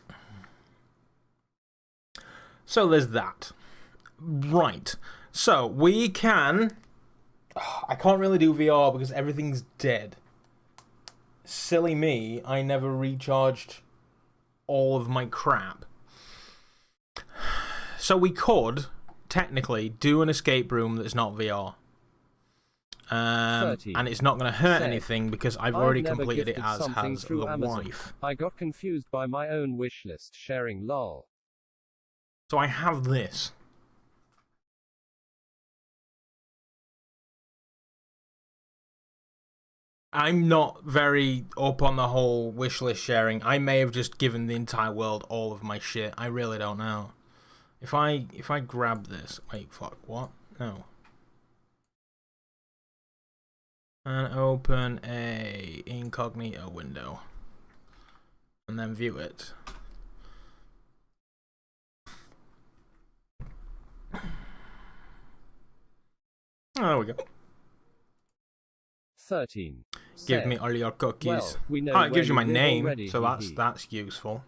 So there's that. Right. So we can... I can't really do VR because everything's dead. Silly me, I never recharged all of my crap. So we could, technically, do an escape room that's not VR. And it's not going to hurt anything because I've already completed it, as has the wife. I got confused by my own wishlist sharing lol. So I have this. I'm not very up on the whole wishlist sharing. I may have just given the entire world all of my shit. I really don't know. If I grab this... Wait, fuck, what? No. And open a incognito window. And then view it. Oh, there we go. 13. Give me all your cookies. Well, we know it gives you my name, already, so that's useful.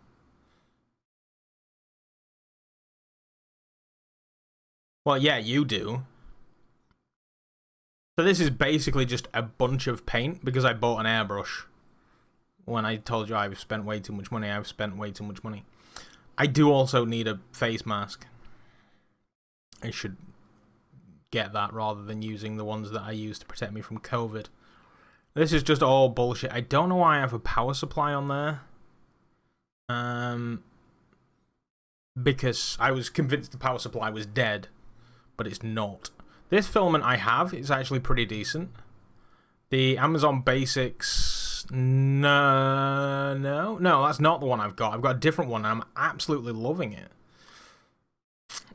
Well, yeah, you do. So this is basically just a bunch of paint because I bought an airbrush. When I told you I've spent way too much money, I've spent way too much money. I do also need a face mask. I should get that rather than using the ones that I use to protect me from COVID. This is just all bullshit. I don't know why I have a power supply on there. Because I was convinced the power supply was dead, but it's not. This filament I have is actually pretty decent. The Amazon Basics... No, that's not the one I've got. I've got a different one, and I'm absolutely loving it.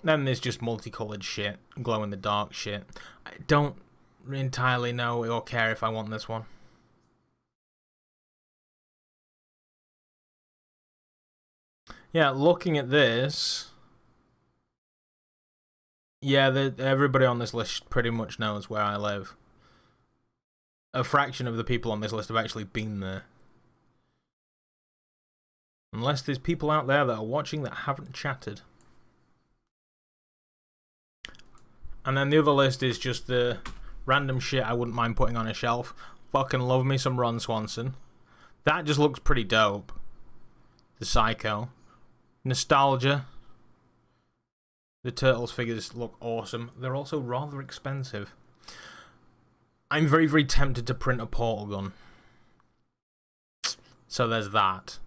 Then there's just multicolored shit, glow-in-the-dark shit. I don't entirely know or care if I want this one. Yeah, looking at this... Yeah, everybody on this list pretty much knows where I live. A fraction of the people on this list have actually been there. Unless there's people out there that are watching that haven't chatted. And then the other list is just the random shit I wouldn't mind putting on a shelf. Fucking love me some Ron Swanson. That just looks pretty dope. The Psycho. Nostalgia. The Turtles figures look awesome. They're also rather expensive. I'm very, very tempted to print a portal gun. So there's that.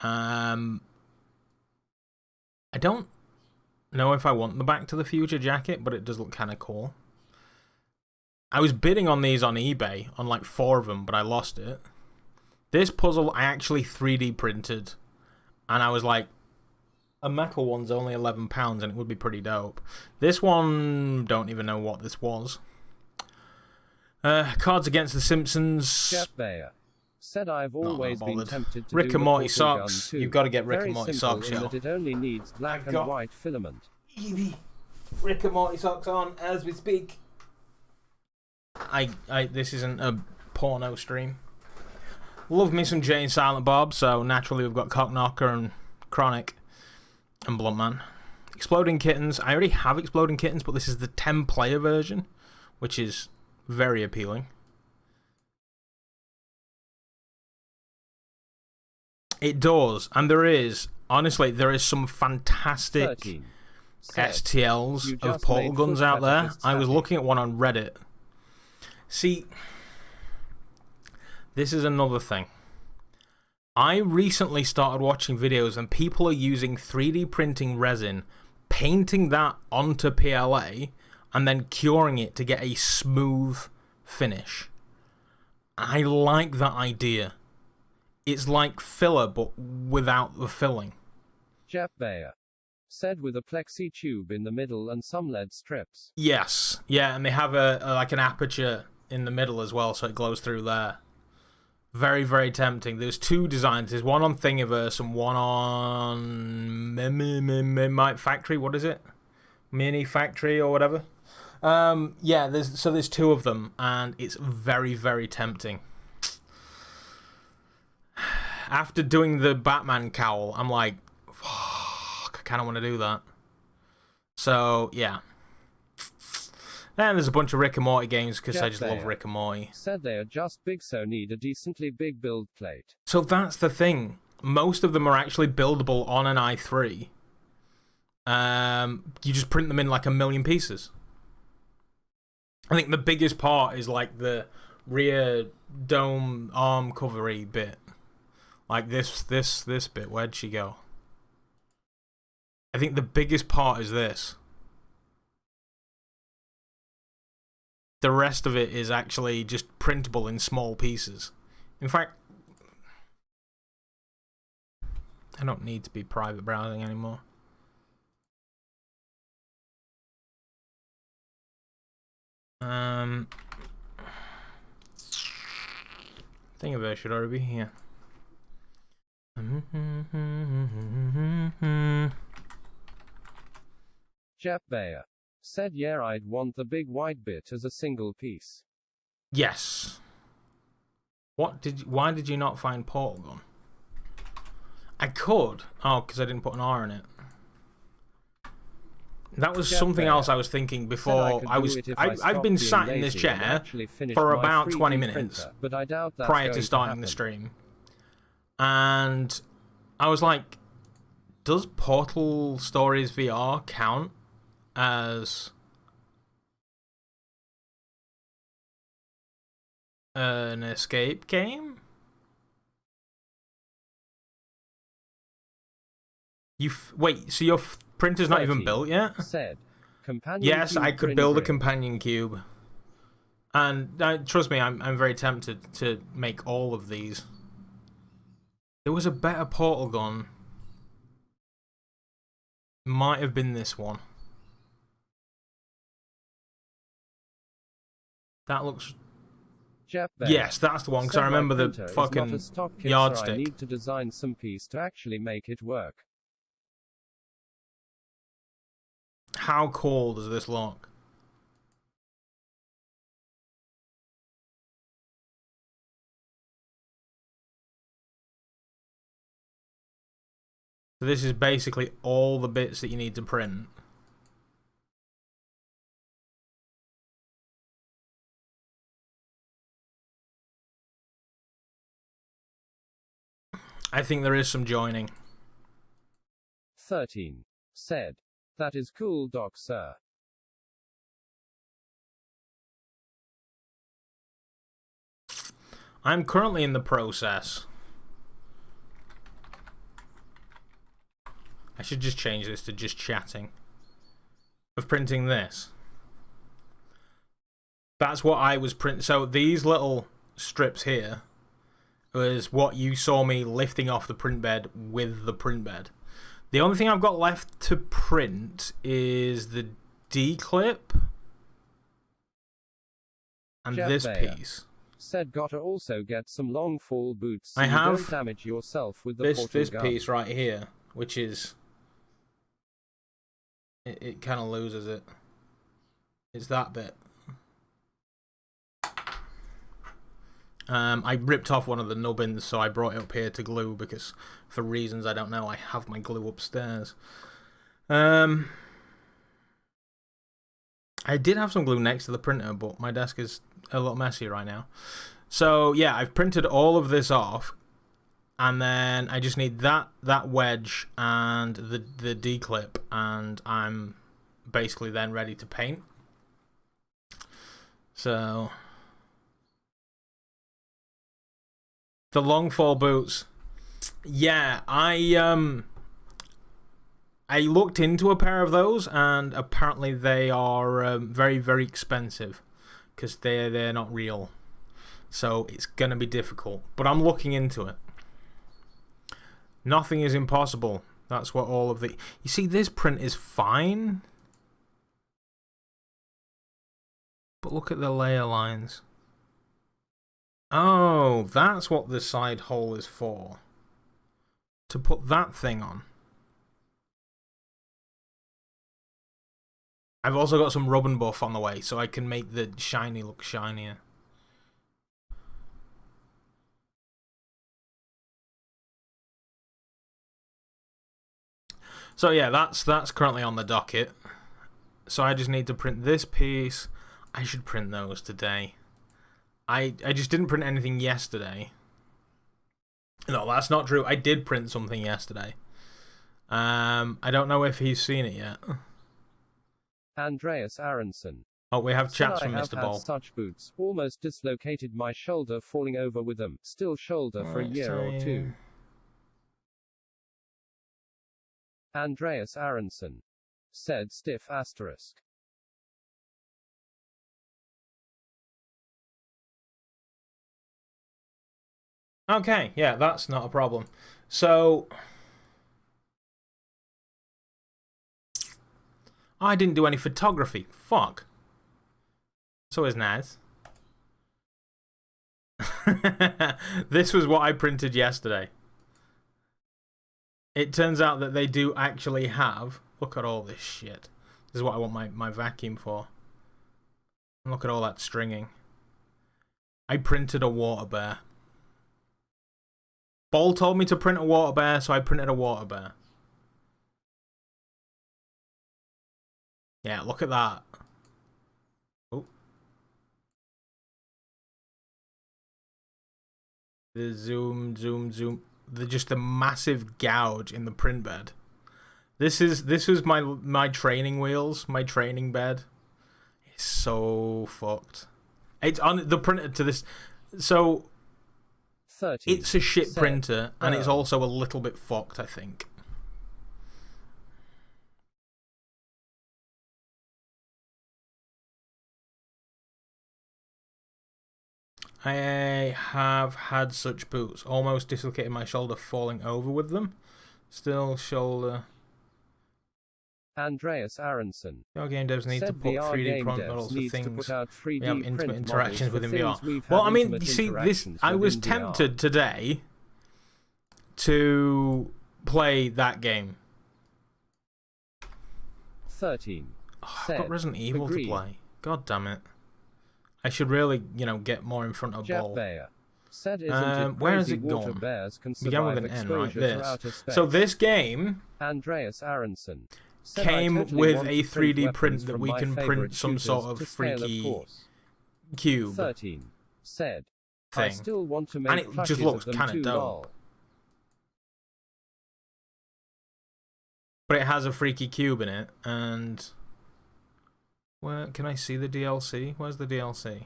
I don't know if I want the Back to the Future jacket, but it does look kind of cool. I was bidding on these on eBay, on like 4 of them, but I lost it. This puzzle I actually 3D printed, and I was like, a metal one's only £11 and it would be pretty dope. This one, don't even know what this was. Cards Against the Simpsons. Jeff Bayer said, I've always been tempted to Rick do and the Morty portal gun socks. too. You've got to get Rick Very and Morty simple socks, in yo. that it only needs black and white filament. Rick and Morty socks on as we speak. This isn't a porno stream. Love me some Jay and Silent Bob, so naturally we've got Cockknocker and Chronic and Bluntman. Exploding Kittens. I already have Exploding Kittens, but this is the 10-player version, which is very appealing. It does, and there is, honestly, there is some fantastic 13. STLs of portal guns out there. I was looking at one on Reddit. See, this is another thing. I recently started watching videos and people are using 3D printing resin, painting that onto PLA, and then curing it to get a smooth finish. I like that idea. It's like filler, but without the filling. Jeff Bayer said, with a plexi tube in the middle and some lead strips. Yes, yeah, and they have like an aperture in the middle as well, so it glows through there. Very, very tempting. There's 2 designs. There's one on Thingiverse and one on Mite Factory. What is it? Mini Factory or whatever. Yeah, there's 2 of them, and it's very, very tempting. After doing the Batman cowl, I'm like, fuck, I kind of want to do that. So, yeah. And there's a bunch of Rick and Morty games because I just love Rick and Morty. Said they are just big, so need a decently big build plate. So that's the thing. Most of them are actually buildable on an i3. You just print them in like 1,000,000 pieces. I think the biggest part is like the rear dome arm covery bit. Like this bit. Where'd she go? I think the biggest part is this. The rest of it is actually just printable in small pieces. In fact, I don't need to be private browsing anymore. Thingiverse should already be here. Jeff Bayer said, yeah, I'd want the big white bit as a single piece. Yes. Why did you not find Portal Gun? I could. Oh, because I didn't put an R in it. That was something else I was thinking before. I've been sat in this chair for about 20 minutes but I doubt that's prior to starting the stream. And I was like, does Portal Stories VR count as an escape game? Wait, so your printer's not even built yet? Said, yes, I could build a companion cube. And trust me, I'm very tempted to make all of these. There was a better Portal Gun. Might have been this one. That looks... Yes, that's the one, because I remember the fucking yardstick. I need to design some piece to actually make it work. How cool does this look? So this is basically all the bits that you need to print. I think there is some joining. 13. Said, that is cool, Doc, sir. I'm currently in the process. I should just change this to just chatting. Of printing this. That's what I was printing. So these little strips here was what you saw me lifting off the print bed with the print bed. The only thing I've got left to print is the D-clip and this piece. Said gotta also get some long fall boots so I you have don't damage yourself with the this portal gun. piece right here, which is it kind of loses it. It's that bit. I ripped off one of the nubbins, so I brought it up here to glue because, for reasons I don't know, I have my glue upstairs. I did have some glue next to the printer, but my desk is a little messy right now. So yeah, I've printed all of this off, and then I just need that wedge and the D-clip, and I'm basically then ready to paint. So the long fall boots, yeah, I looked into a pair of those, and apparently they are very, very expensive because they're not real. So it's gonna be difficult, but I'm looking into it. Nothing is impossible. That's what all of the... You see, this print is fine, but look at the layer lines. Oh, that's what the side hole is for. To put that thing on. I've also got some rub and buff on the way, so I can make the shiny look shinier. So yeah, that's currently on the docket. So I just need to print this piece. I should print those today. I just didn't print anything yesterday. No, that's not true. I did print something yesterday. I don't know if he's seen it yet. Andreas Aronson. Oh, we have chats from I Mr. have Ball. had such boots. Almost dislocated my shoulder falling over with them. Still shoulder for a year or two. Andreas Aronson. Said stiff asterisk. Okay, yeah, that's not a problem. So... I didn't do any photography. Fuck. It's always nice. This was what I printed yesterday. It turns out that they do actually have... Look at all this shit. This is what I want my vacuum for. And look at all that stringing. I printed a water bear. Ball told me to print a water bear, so I printed a water bear. Yeah, look at that. Oh. The zoom. Just the massive gouge in the print bed. This was my training wheels, my training bed. It's so fucked. It's on the printer to this. So 30, it's a shit printer, and it's also a little bit fucked, I think. I have had such boots. Almost dislocated my shoulder falling over with them. Still shoulder. Andreas Aronson. Your game devs need to put 3D print models for things we have intimate interactions with in VR. Well, I mean, you see, I was tempted today to play that game. 13. Oh, I've got Resident Evil to play. God damn it. I should really, get more in front of ball. Said, where has it gone? Began with an N, right? This. So this game Andreas Aronson came with a 3D print that we can print some sort of freaky cube 13. Said, thing. I still want to make and it just looks kind of dope. Lol. But it has a freaky cube in it, and... Where can I see the DLC? Where's the DLC?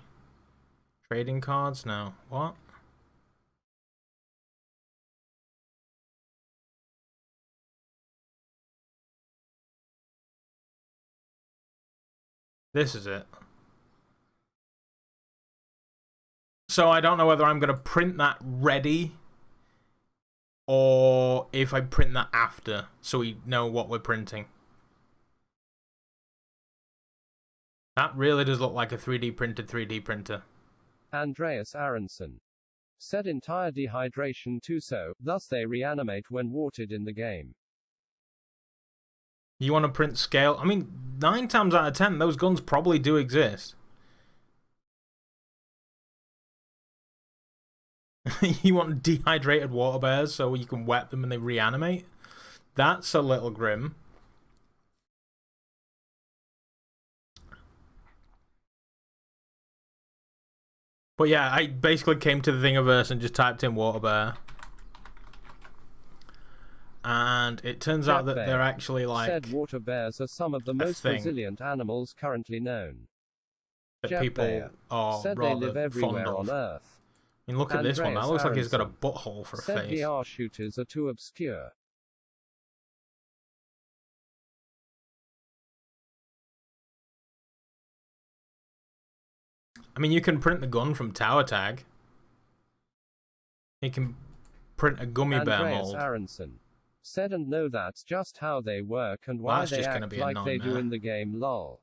Trading cards? No. What? This is it. So I don't know whether I'm going to print that ready or if I print that after so we know what we're printing. That really does look like a 3D printed 3D printer. Andreas Aronson said entire dehydration too, so thus they reanimate when watered in the game. You want to print scale? I mean, 9 times out of 10, those guns probably do exist. You want dehydrated water bears so you can wet them and they reanimate? That's a little grim. But yeah, I basically came to the Thingiverse and just typed in water bear. And it turns out that they're actually like... said water bears are some of the most resilient animals currently known. That people are said rather they live everywhere fond of. on Earth. I mean, look at this one. That looks like he's got a butthole for a said face. VR shooters are too obscure. I mean, you can print the gun from Tower Tag. You can print a gummy bear mold. Aronson said and no, that's just how they work and why they act like they do in the game, lol.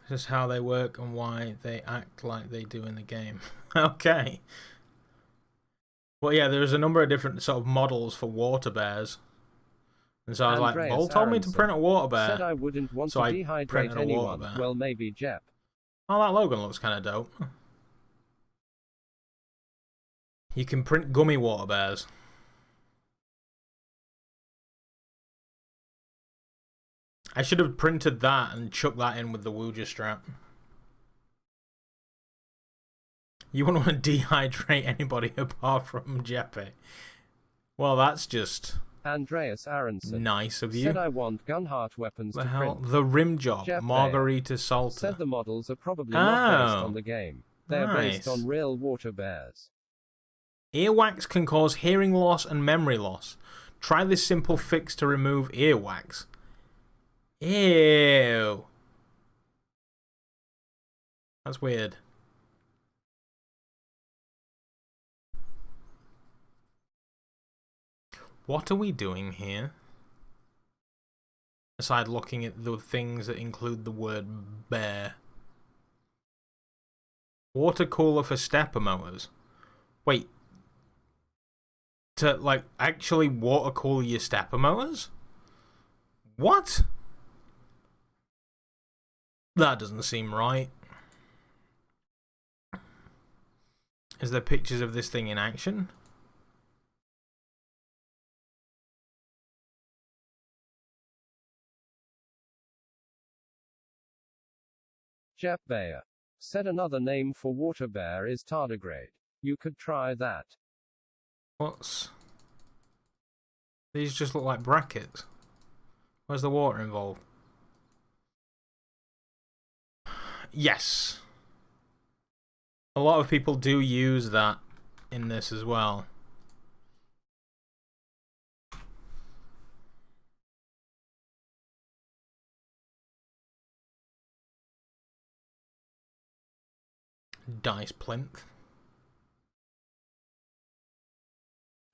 This is how they work and why they act like they do in the game. Okay. Well, yeah, there's a number of different sort of models for water bears. And so I was like, Paul told me to print a water bear. Said I wouldn't want to dehydrate anyone. Well, maybe Jep. Oh, that Logan looks kind of dope. You can print gummy water bears. I should have printed that and chucked that in with the Woojer strap. You wouldn't want to dehydrate anybody apart from Jeppe. Well, that's just... Andreas Aronson nice of you. Said I want Gunheart weapons to print. The rim job, Margarita Salter. Said the models are probably not based on the game. They are based on real water bears. Earwax can cause hearing loss and memory loss. Try this simple fix to remove earwax. Ew. That's weird. What are we doing here? Aside looking at the things that include the word bear. Water cooler for stepper motors. Wait. To, like, actually water cool your stepper motors? What? That doesn't seem right. Is there pictures of this thing in action? Jeff Bayer said another name for water bear is tardigrade. You could try that. What's... These just look like brackets. Where's the water involved? Yes. A lot of people do use that in this as well. Dice plinth.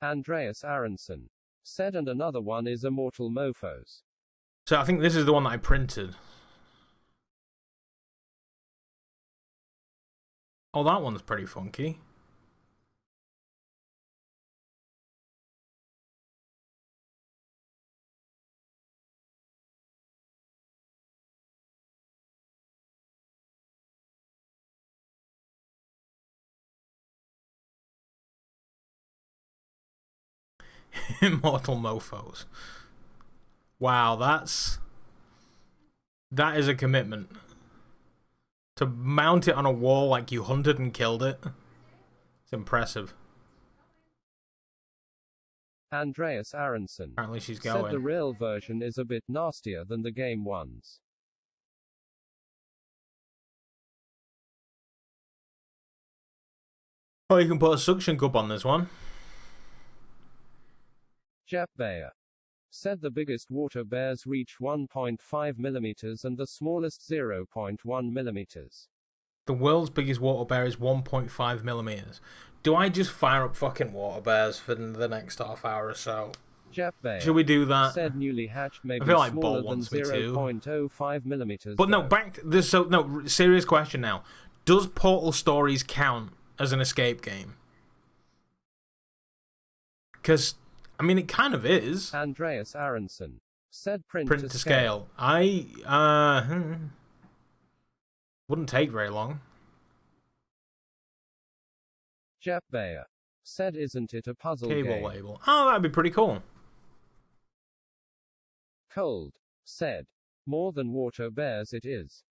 Andreas Aronson said and another one is Immortal Mofos. So I think this is the one that I printed. Oh, that one's pretty funky. Immortal Mofos. Wow, that is a commitment. To mount it on a wall like you hunted and killed it. It's impressive. Andreas Aronson apparently she's going. said the real version is a bit nastier than the game ones. Oh, you can put a suction cup on this one. Jeff Bayer said the biggest water bears reach 1.5 millimeters and the smallest 0.1 millimeters. The world's biggest water bear is 1.5 millimeters. Do I just fire up fucking water bears for the next half hour or so? Jeppevinkel Should we do that? said newly hatched may I be feel like smaller Bolt than wants me to. 0.05 millimeters. But no, though. back to this. So no, serious question now. Does Portal Stories count as an escape game? Because I mean, it kind of is. Andreas Aronson said print to scale. I wouldn't take very long. Jeppevinkel said, isn't it a puzzle Cable game? label. Oh, that'd be pretty cool. Cold said, more than water bears it is.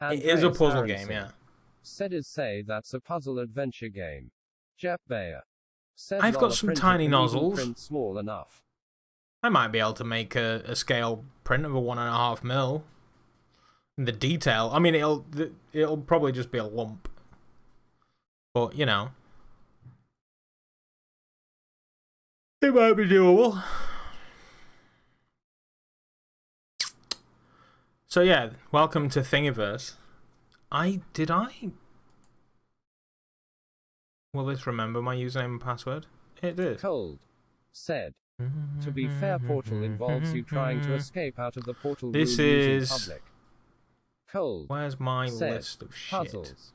It is a Andreas puzzle Aronson game, yeah. said, is say that's a puzzle adventure game. Jeppevinkel said, I've got some tiny nozzles. Print small enough. I might be able to make a scale print of a 1.5 mil. The detail, I mean, it'll probably just be a lump. But, you know, it might be doable. So yeah, welcome to Thingiverse. Will this remember my username and password? It did. Cold said, to be fair, Portal involves you trying to escape out of the portal room using public. Cold Where's my said, list of shit? puzzles.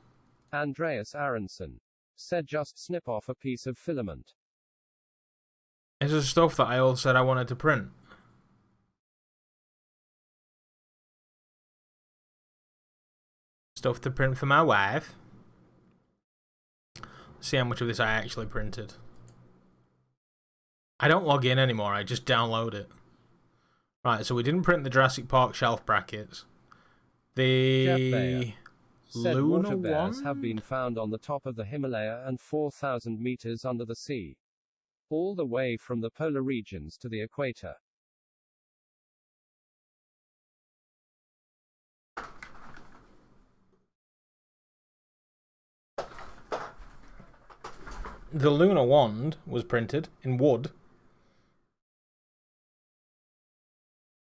Andreas Aronson said, just snip off a piece of filament. It's the stuff that I all said I wanted to print. Stuff to print for my wife. See how much of this I actually printed. I don't log in anymore, I just download it. Right, so we didn't print the Jurassic Park shelf brackets. The said Luna water bears one? have been found on the top of the Himalaya and 4,000 meters under the sea. All the way from the polar regions to the equator. The Luna wand was printed in wood.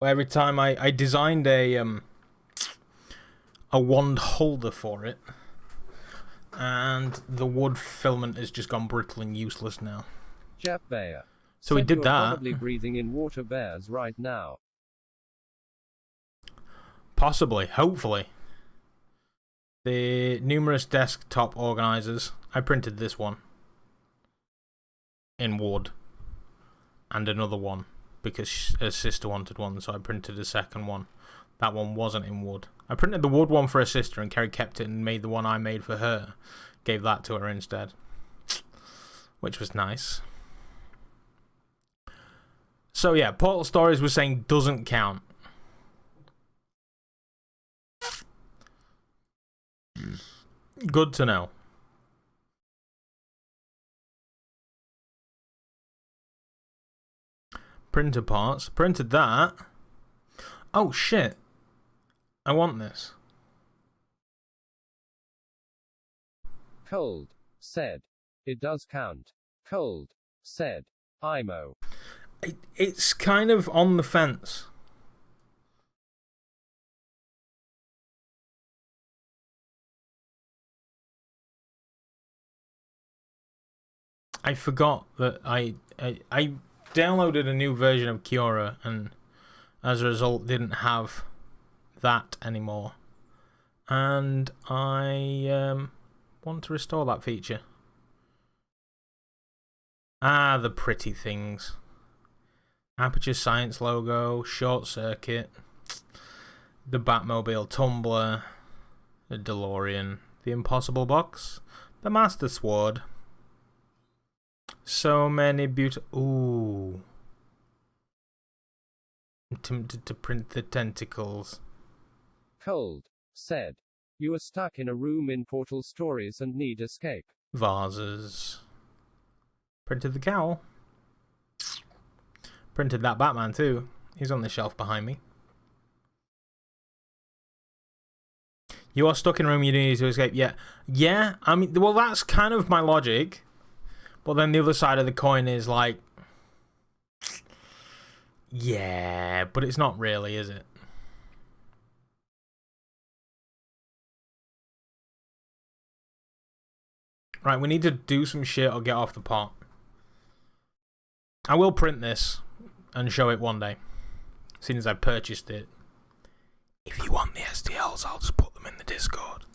Every time I designed a wand holder for it, and the wood filament has just gone brittle and useless now. Jeppevinkel So we said, did you're that. probably breathing in water bears right now. Possibly, hopefully. The numerous desktop organizers. I printed this one in wood, and another one because her sister wanted one, so I printed a second one. That one wasn't in wood. I printed the wood one for her sister, and Kerry kept it and made the one I made for her. Gave that to her instead, which was nice. So yeah, Portal Stories was saying doesn't count. Good to know. Printer parts. Printed that. Oh shit. I want this. Cold said, it does count. Cold said, IMO. It's kind of on the fence. I forgot that I downloaded a new version of Cura, and as a result didn't have that anymore. And I want to restore that feature. Ah, the pretty things. Aperture Science logo, Short Circuit, the Batmobile tumbler, the DeLorean, the Impossible Box, the Master Sword. So many beautiful. Ooh. I'm tempted to print the tentacles. Cold said, you are stuck in a room in Portal Stories and need escape. Vases. Printed the cowl. Printed that Batman too. He's on the shelf behind me. You are stuck in a room you need to escape. Yeah, I mean, well, that's kind of my logic. But then the other side of the coin is like, Yeah, but it's not really, is it? Right, we need to do some shit or get off the pot. I will print this and show it one day, seeing as I purchased it. If you want the STLs, I'll just put them in the Discord.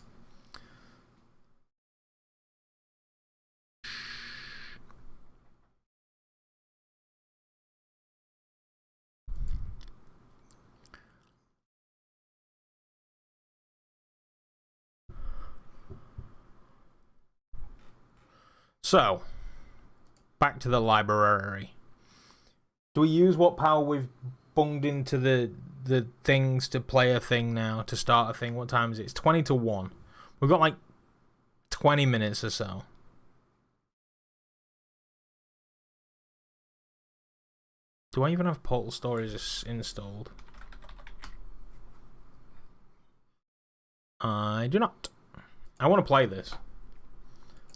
So, back to the library. Do we use what power we've bunged into the things to play a thing now, to start a thing? What time is it? It's 20 to 1. We've got like 20 minutes or so. Do I even have Portal Stories installed? I do not. I want to play this,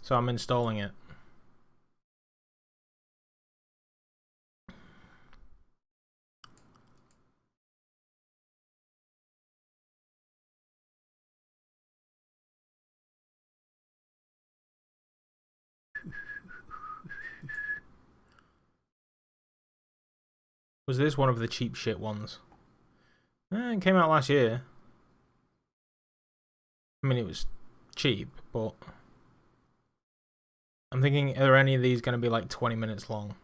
so I'm installing it. Was this one of the cheap shit ones? It came out last year. I mean, it was cheap, but I'm thinking, are any of these going to be like 20 minutes long?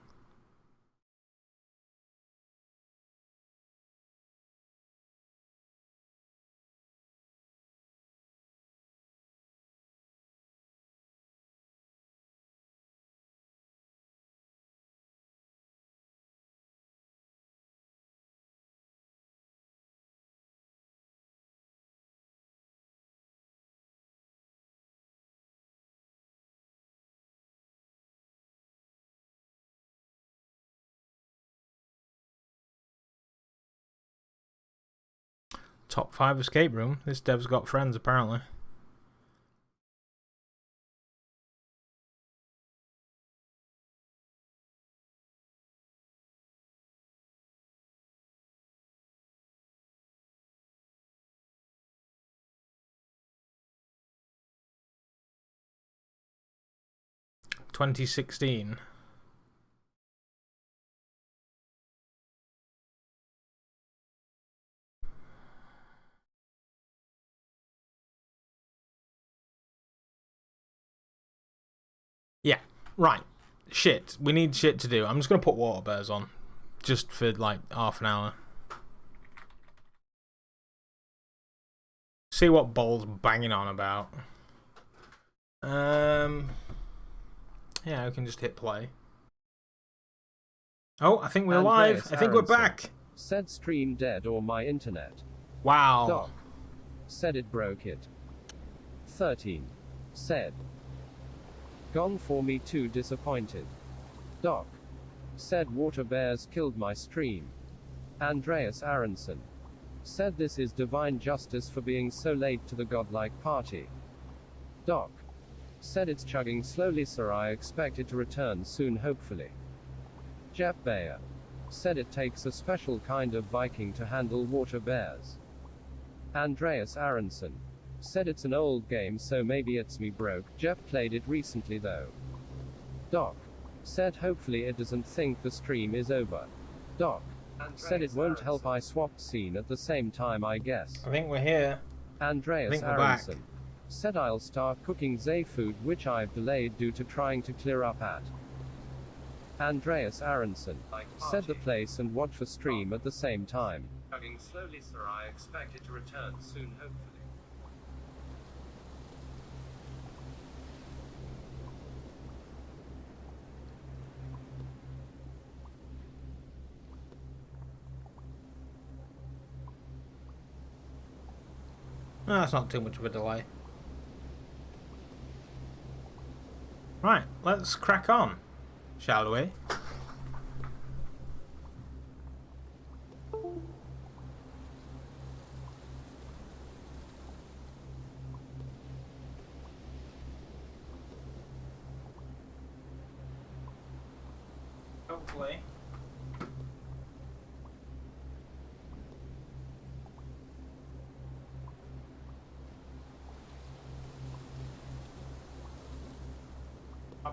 Top 5 escape room. This dev's got friends, apparently. $2016. Yeah, right. Shit. We need shit to do. I'm just going to put water bears on. Just for like half an hour. See what Ball's banging on about. Yeah, we can just hit play. Oh, I think we're live. I think we're back. Said stream dead or my internet. Wow. Doc. Said it broke it. 13. Said. Gone for me too disappointed. Doc. Said water bears killed my stream. Andreas Aronson. Said this is divine justice for being so late to the godlike party. Doc. Said it's chugging slowly sir, I expect it to return soon hopefully. Jeppevinkel. Said it takes a special kind of Viking to handle water bears. Andreas Aronson. Said it's an old game so maybe it's me broke. Jeff played it recently though. Doc. Said hopefully it doesn't think the stream is over. Doc. Said it won't help I swapped scene at the same time I guess. I think we're here. Andreas Aronson. Said I'll start cooking Zay food which I've delayed due to trying to clear up at. Andreas Aronson. Said the place and watch the stream at the same time. Chugging slowly sir, I expect it to return soon hopefully. Oh, that's not too much of a delay. Right, let's crack on, shall we? Hopefully.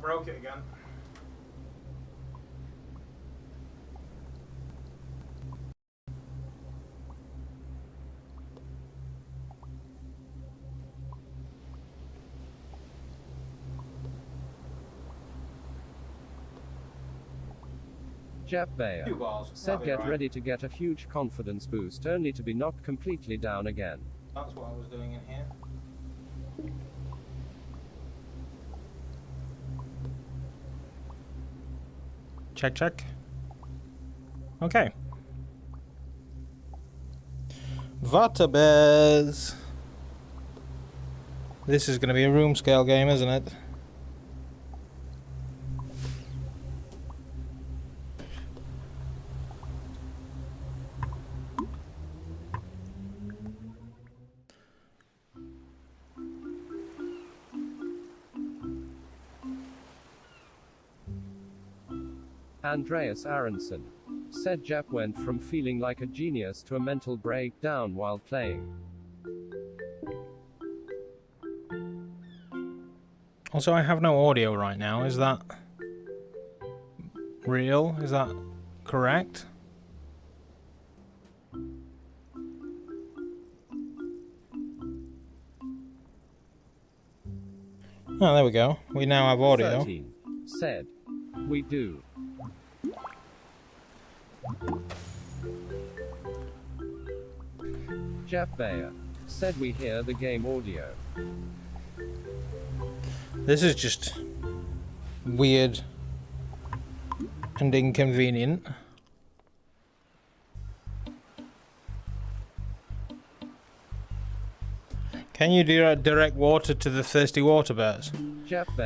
broke it again. Jeppevinkel said get ready to get a huge confidence boost only to be knocked completely down again. That's what I was doing in here. Check, check. Okay. VRverse. This is going to be a room scale game, isn't it? Andreas Aronson said Jep went from feeling like a genius to a mental breakdown while playing. Also, I have no audio right now. Is that real? Is that correct? Oh, there we go. We now have audio. 13 said, we do. Jeppevinkel said we hear the game audio. This is just weird and inconvenient. Can you direct water to the thirsty water bears?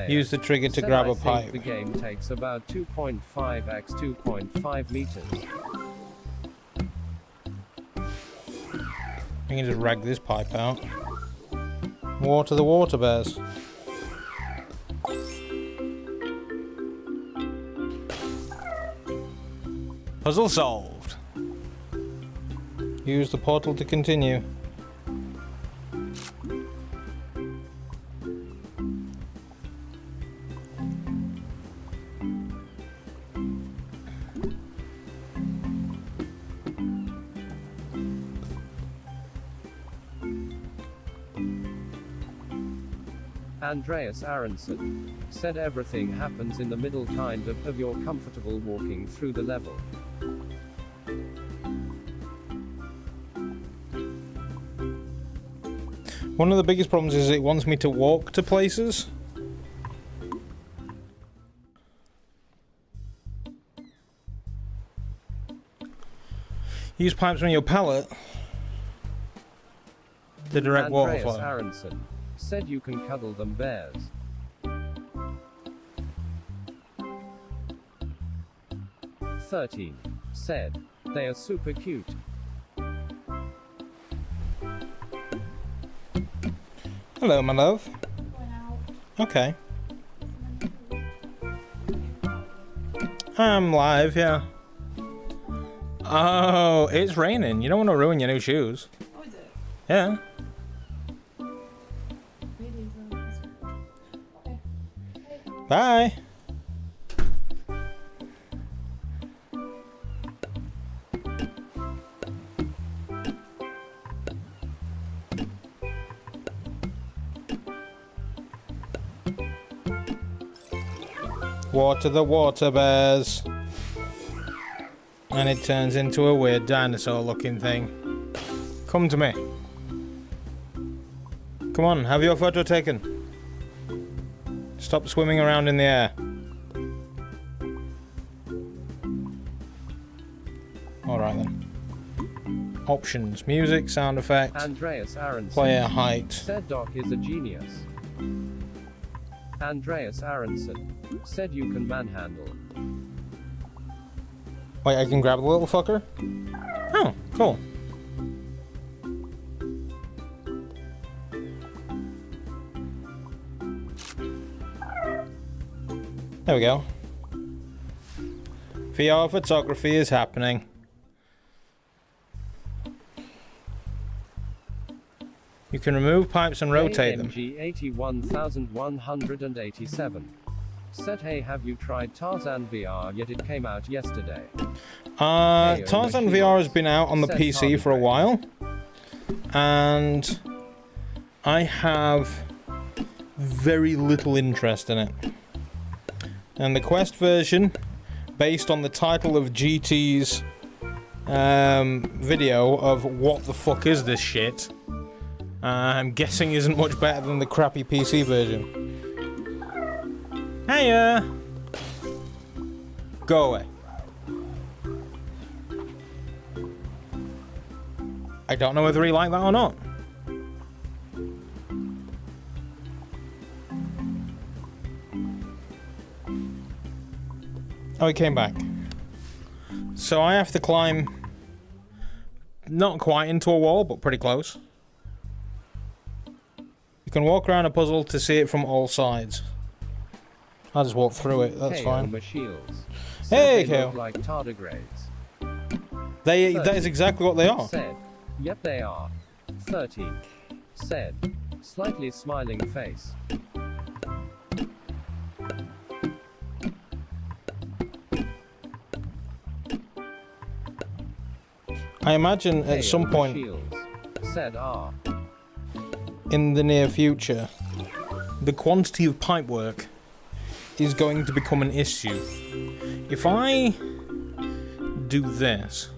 Use the trigger to grab a pipe. The game takes about 2.5 x 2.5 meters. We can just rag this pipe out. Water the water bears. Puzzle solved. Use the portal to continue. Andreas Aronson said everything happens in the middle kind of you're comfortable walking through the level. One of the biggest problems is it wants me to walk to places. Use pipes on your pallet to direct water Andreas flow. Aronson said you can cuddle them bears. "13 said they are super cute. Hello, my love. Okay. I'm live, yeah. Oh, it's raining. You don't want to ruin your new shoes. Oh, is it? Yeah. Bye. Water the water bears. And it turns into a weird dinosaur looking thing. Come to me. Come on, have your photo taken. Stop swimming around in the air. Alright then. Options. Music, sound effects, Andreas Aronson player height. said Doc is a genius. Andreas Aronson said you can manhandle. Wait, I can grab the little fucker? Oh, cool. There we go. VR photography is happening. You can remove pipes and rotate them. AMG 81187 Said hey, have you tried Tarzan VR yet? It came out yesterday. Tarzan VR has been out on the PC for a while. And I have very little interest in it. And the Quest version, based on the title of GT's video of what the fuck is this shit, I'm guessing isn't much better than the crappy PC version. Hiya! Go away. I don't know whether he liked that or not. Oh, he came back. So I have to climb, not quite into a wall, but pretty close. You can walk around a puzzle to see it from all sides. I'll just walk through it, that's fine. Hey, Kale. Like tardigrades. That is exactly what they are. Said, yep, they are. 30. Said, slightly smiling face. I imagine at some point said, in the near future, the quantity of pipework is going to become an issue. If I do this,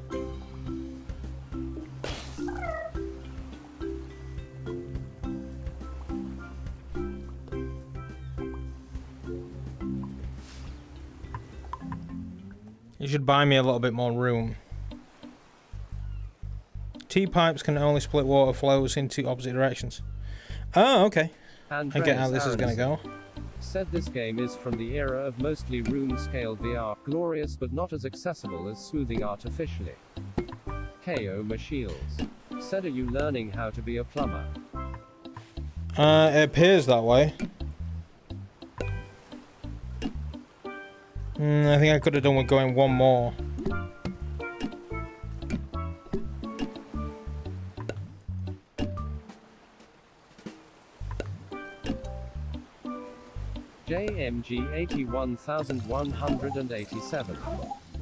it should buy me a little bit more room. T-pipes can only split water flows into opposite directions. Oh, okay. I get how this is going to go. Said this game is from the era of mostly room-scale VR, glorious but not as accessible as smoothing artificially. KO Machiels. Said, are you learning how to be a plumber? It appears that way. I think I could have done with going one more. JMG 81187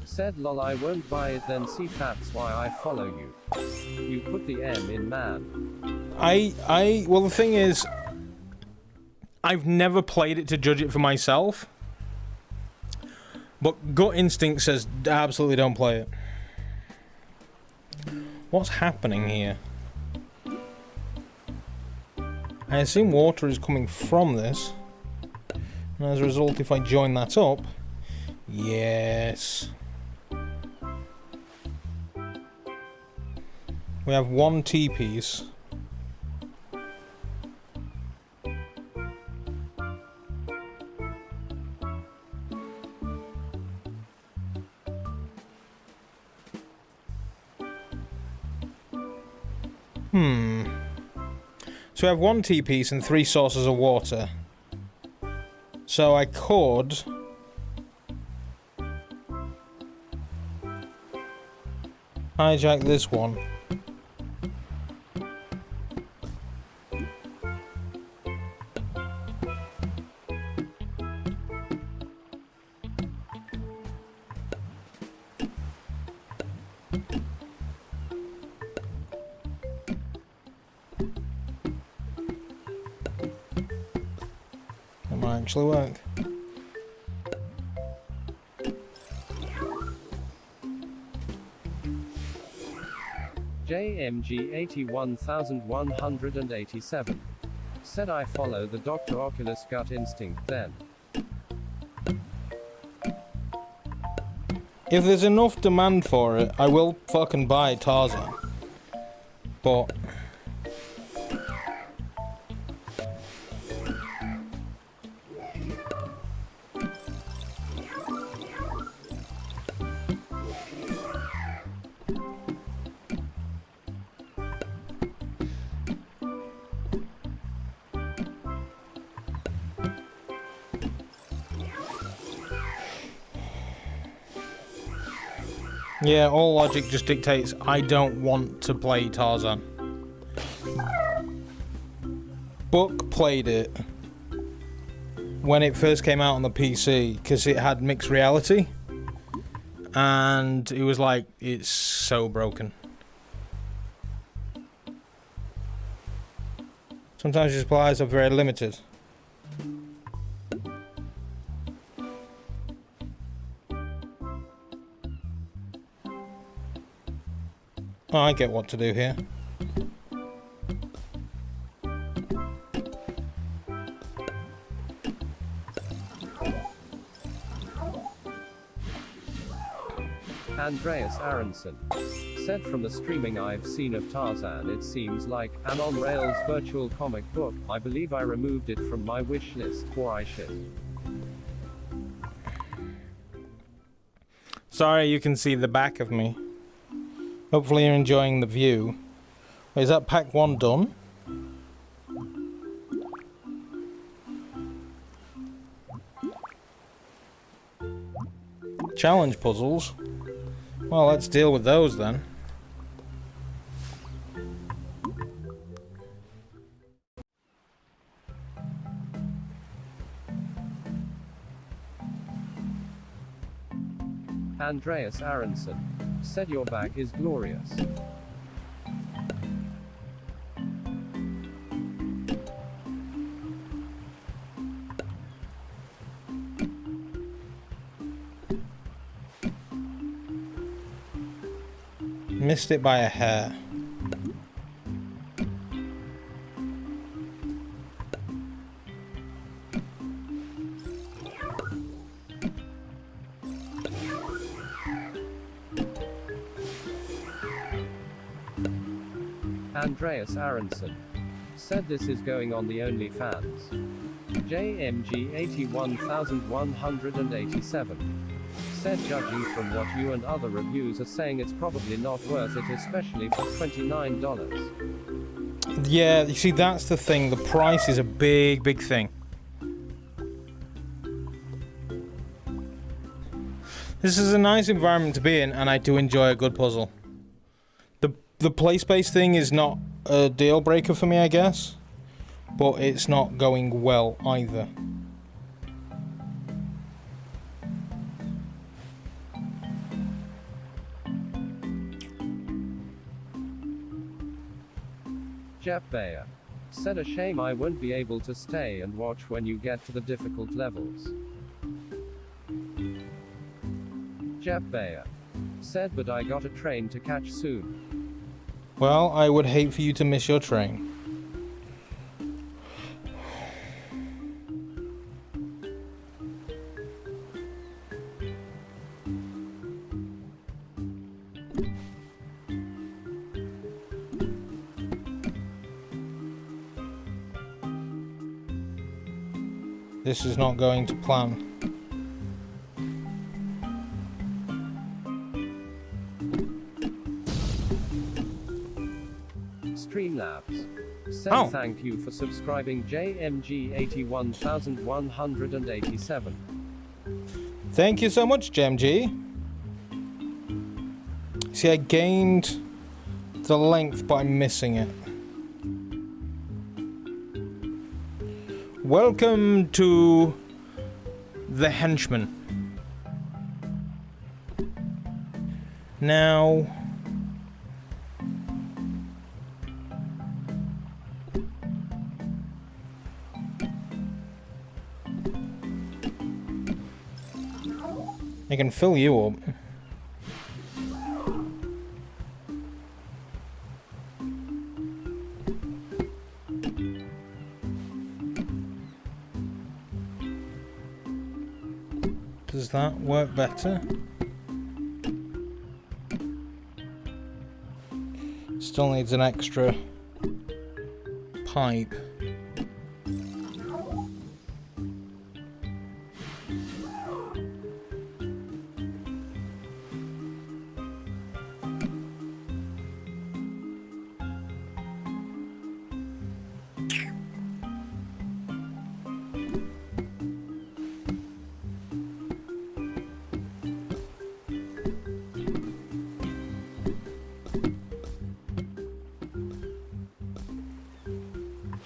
said, lol, I won't buy it then, see that's why I follow you. You put the M in man. Well, the thing is, I've never played it to judge it for myself, but gut instinct says absolutely don't play it. What's happening here? I assume water is coming from this. And as a result, if I join that up, yes. We have one T-piece. So we have one T-piece and 3 sources of water. So I could hijack this one. That might actually work. JMG 81187 said, I follow the Dr. Oculus gut instinct then. If there's enough demand for it, I will fucking buy Tarzan. But yeah, all logic just dictates I don't want to play Tarzan. Book played it when it first came out on the PC because it had mixed reality, and it was like, it's so broken. Sometimes your supplies are very limited. Oh, I get what to do here. Andreas Aronson said, from the streaming I've seen of Tarzan, it seems like an on-rails virtual comic book. I believe I removed it from my wish list, or I should. Sorry, you can see the back of me. Hopefully you're enjoying the view. Wait, is that pack 1 done? Challenge puzzles. Well, let's deal with those then. Andreas Aronson said, your back is glorious. Missed it by a hair. Andreas Aronson said, this is going on the OnlyFans. JMG 81187 said, judging from what you and other reviews are saying, it's probably not worth it, especially for $29. Yeah, you see, that's the thing. The price is a big, big thing. This is a nice environment to be in, and I do enjoy a good puzzle. The play space thing is not a deal breaker for me, I guess, but it's not going well either. Jeff Bayer said, a shame I won't be able to stay and watch when you get to the difficult levels. Jeff Bayer said, but I got a train to catch soon. Well, I would hate for you to miss your train. This is not going to plan. Streamlabs said, thank you for subscribing, JMG 81187. Thank you so much, JMG. See, I gained the length, but I'm missing it. Welcome to the henchman. Now, I can fill you up. Does that work better? Still needs an extra pipe.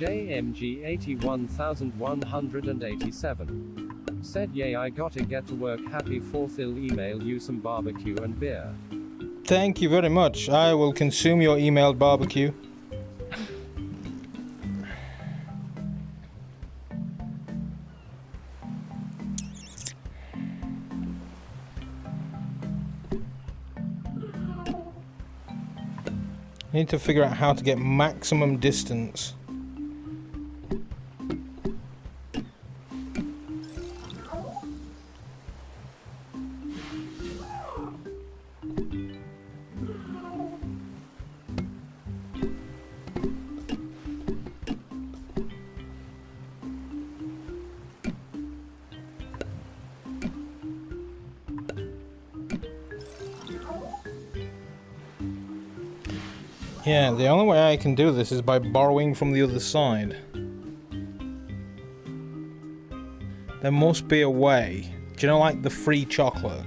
JMG 81187. Said yay, I gotta get to work. Happy 4th. I'll email you some barbecue and beer. Thank you very much. I will consume your emailed barbecue. I need to figure out how to get maximum distance. Yeah, the only way I can do this is by borrowing from the other side. There must be a way. Do you know, like the free chocolate?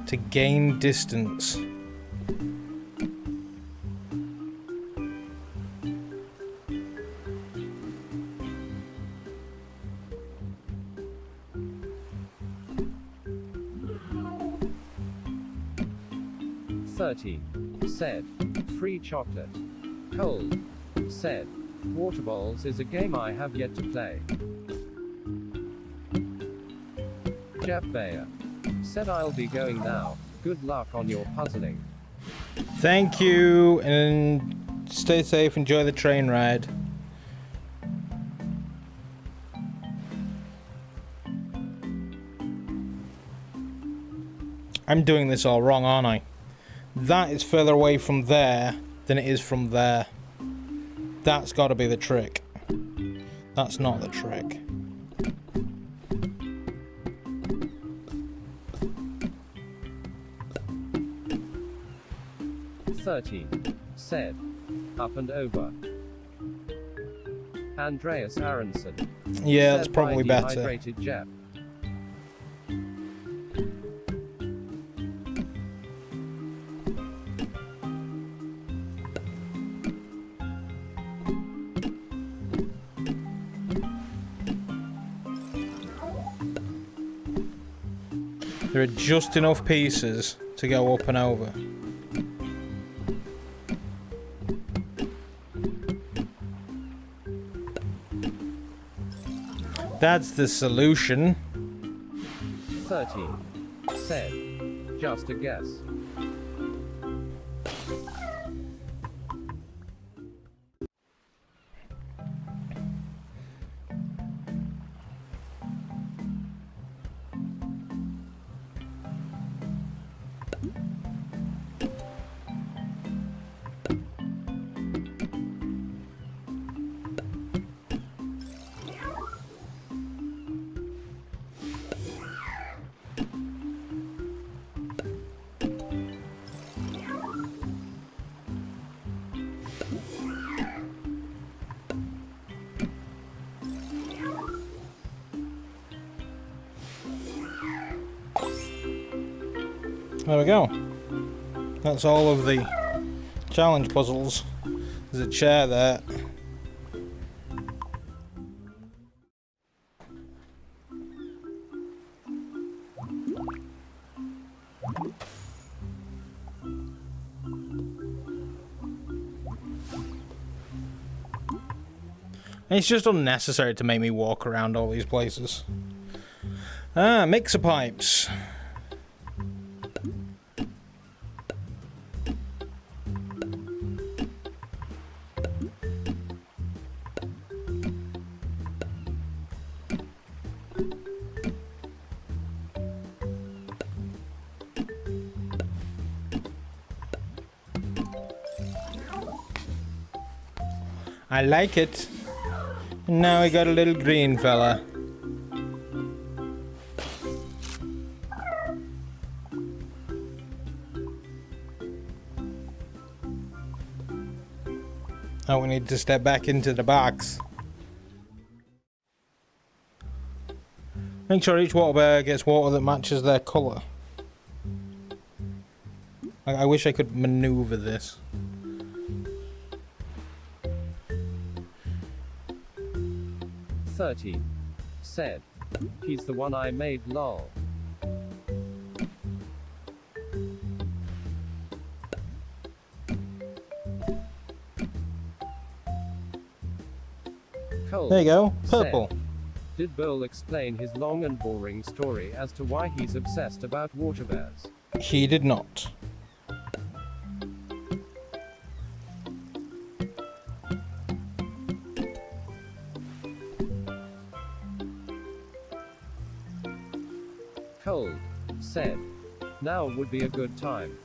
To gain distance. Said. Free chocolate. Cold. Said. Water bowls is a game I have yet to play. Jeppevinkel. Said I'll be going now. Good luck on your puzzling. Thank you, and stay safe, enjoy the train ride. I'm doing this all wrong, aren't I? That is further away from there than it is from there. That's got to be the trick. That's not the trick. Said. Up and over. Andreas Aronson. Yeah, that's probably better. Dehydrated Jep. There are just enough pieces to go up and over. That's the solution. 13. Said. Just a guess. There we go. That's all of the challenge puzzles. There's a chair there. It's just unnecessary to make me walk around all these places. Ah, mixer pipes. I like it. Now we got a little green fella. Oh, we need to step back into the box. Make sure each water bear gets water that matches their colour. I wish I could maneuver this. 13. Said. He's the one I made, lol. Cole. There you go. Said. Purple. Did Bull explain his long and boring story as to why he's obsessed about water bears? He did not. Cold. Said. Now would be a good time.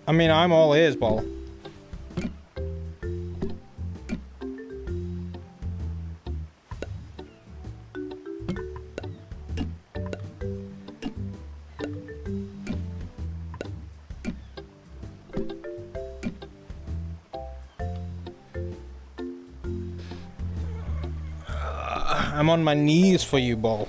I mean, I'm all ears, Ball. I'm on my knees for you, Ball.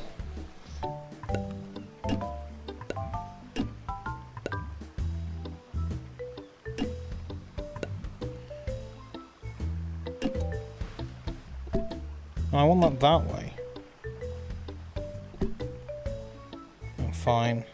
I want that way. Oh, fine.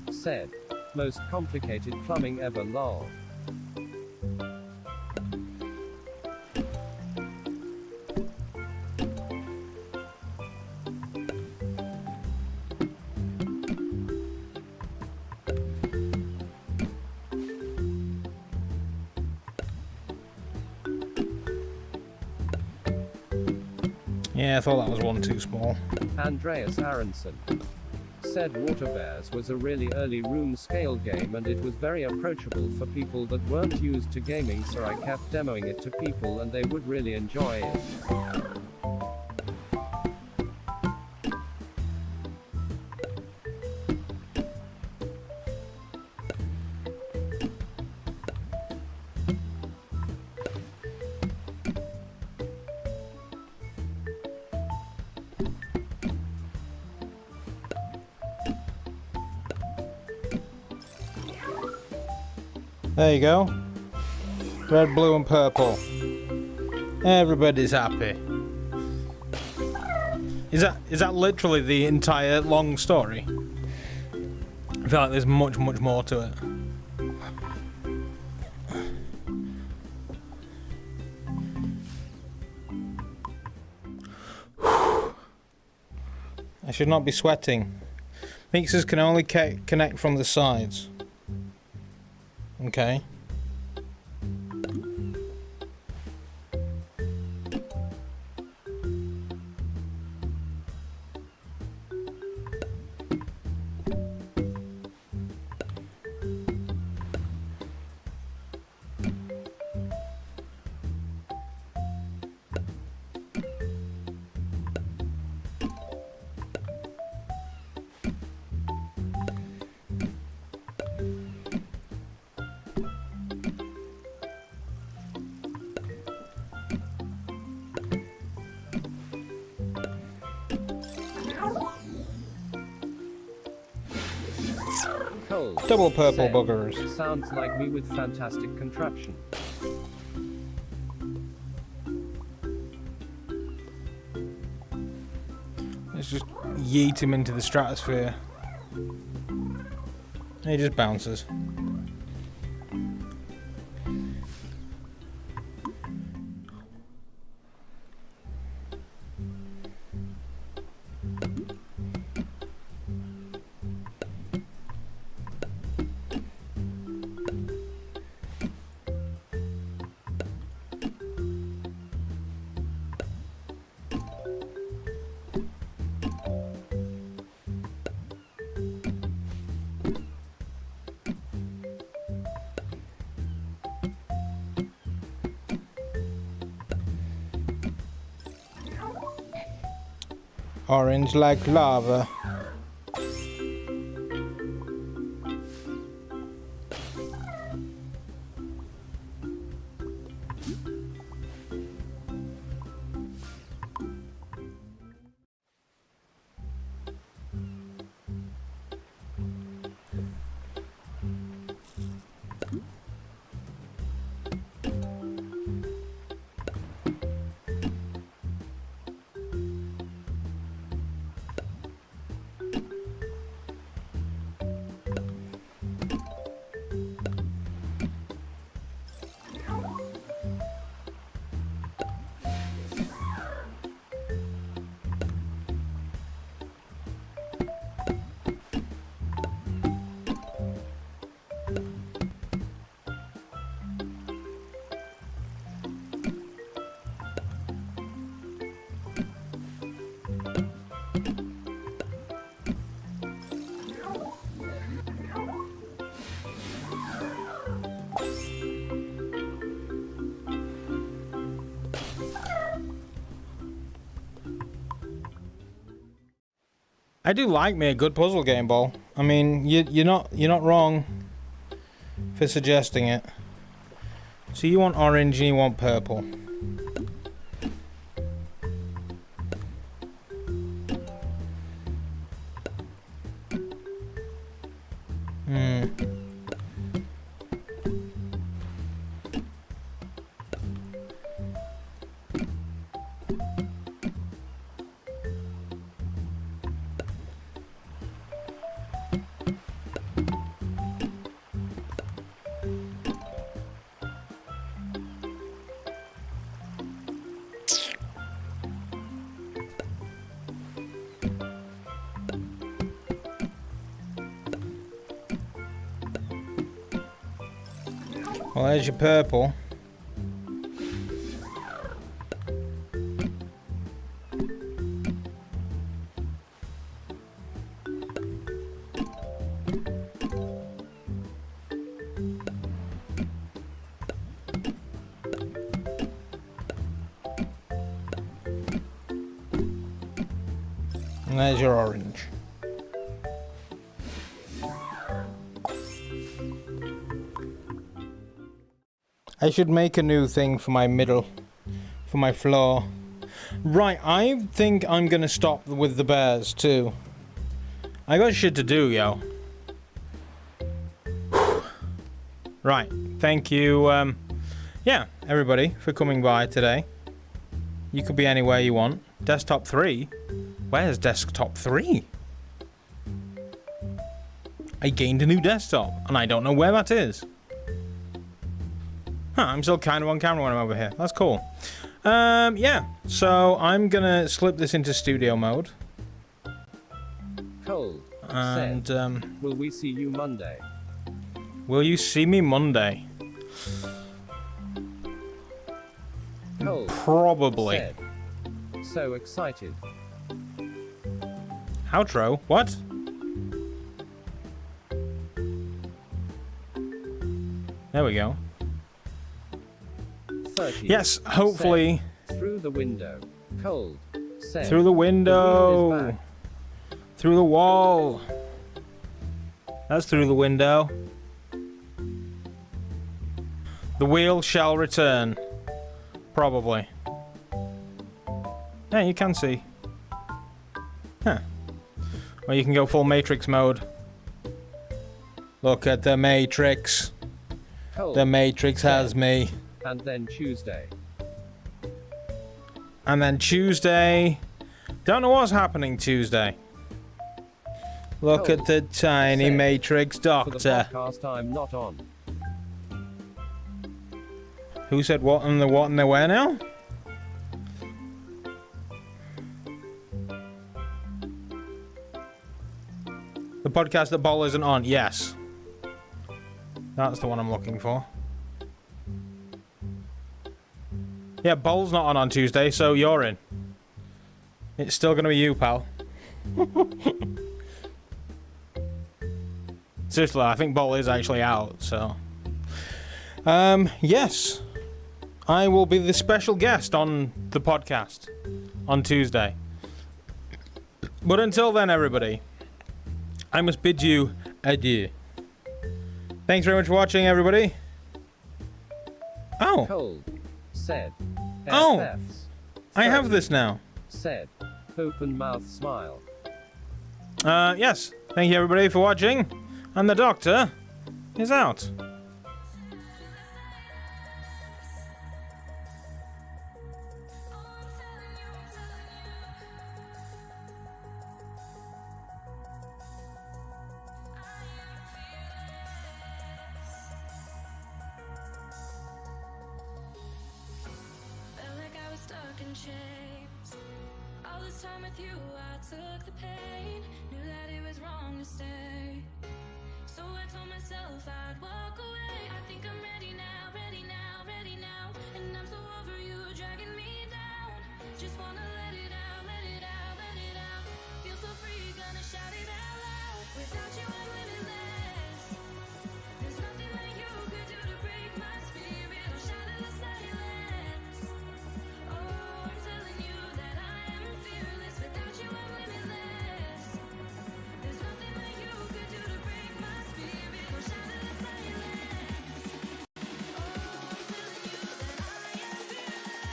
Said. Most complicated plumbing ever, lol. Yeah, I thought that was one too small. Andreas Aronson. Said Water Bears was a really early room scale game and it was very approachable for people that weren't used to gaming, so I kept demoing it to people and they would really enjoy it. There you go. Red, blue and purple. Everybody's happy. Is that literally the entire long story? I feel like there's much more to it. I should not be sweating. Mixers can only connect from the sides. Okay. Cold. Double purple Said. buggers. Sounds like me with fantastic contraption. Let's just yeet him into the stratosphere. He just bounces. Orange like lava. I do like me a good puzzle game, Ball. I mean, you're not wrong for suggesting it. So you want orange and you want purple. Well, there's your purple. And there's your orange. I should make a new thing for my middle, for my floor. Right, I think I'm gonna stop with the bears too. I got shit to do, yo. Right, thank you, yeah, everybody, for coming by today. You could be anywhere you want. Desktop 3? Where's desktop 3? I gained a new desktop, and I don't know where that is. Huh, I'm still kind of on camera when I'm over here. That's cool. Yeah, so I'm gonna slip this into studio mode. Cold. And, will we see you Monday? Will you see me Monday? Cold. Probably. Said. So excited. Outro? What? There we go. 30. Yes, hopefully. Said. Through the window. Cold. Said. Through the window. Through the wall. That's through the window. The wheel shall return. Probably. Yeah, you can see. Huh. Or you can go full Matrix mode. Look at the Matrix. Cold. The Matrix has me. And then Tuesday. And then Tuesday. Don't know what's happening Tuesday. Look at the tiny Said. Matrix doctor. For the podcast I'm not on. Who said what and the what and the where now? The podcast that Ball isn't on. Yes. That's the one I'm looking for. Yeah, Ball's not on Tuesday, so you're in. It's still going to be you, pal. Seriously, I think Ball is actually out, so... yes. I will be the special guest on the podcast on Tuesday. But until then, everybody, I must bid you adieu. Thanks very much for watching, everybody. Oh. Cold. Said. Oh. FFs. I have this now. Said. Open mouth smile. Yes. Thank you, everybody, for watching. And the Doctor is out. Felt like I was stuck in chains. All this time with you, I took the pain. Knew that it was wrong to stay. So I told myself I'd walk away. I think I'm ready now, ready now, ready now. And I'm so over you dragging me down. Just wanna let it out, let it out, let it out. Feel so free, gonna shout it out loud. Without you, I'm limitless. There's nothing that you could do to break my spirit or shatter the silence. Oh, I'm telling you that I am fearless. Without you, I'm limitless. There's nothing that you could do to break my spirit or shatter the silence. Oh, I'm telling you that I am fearless.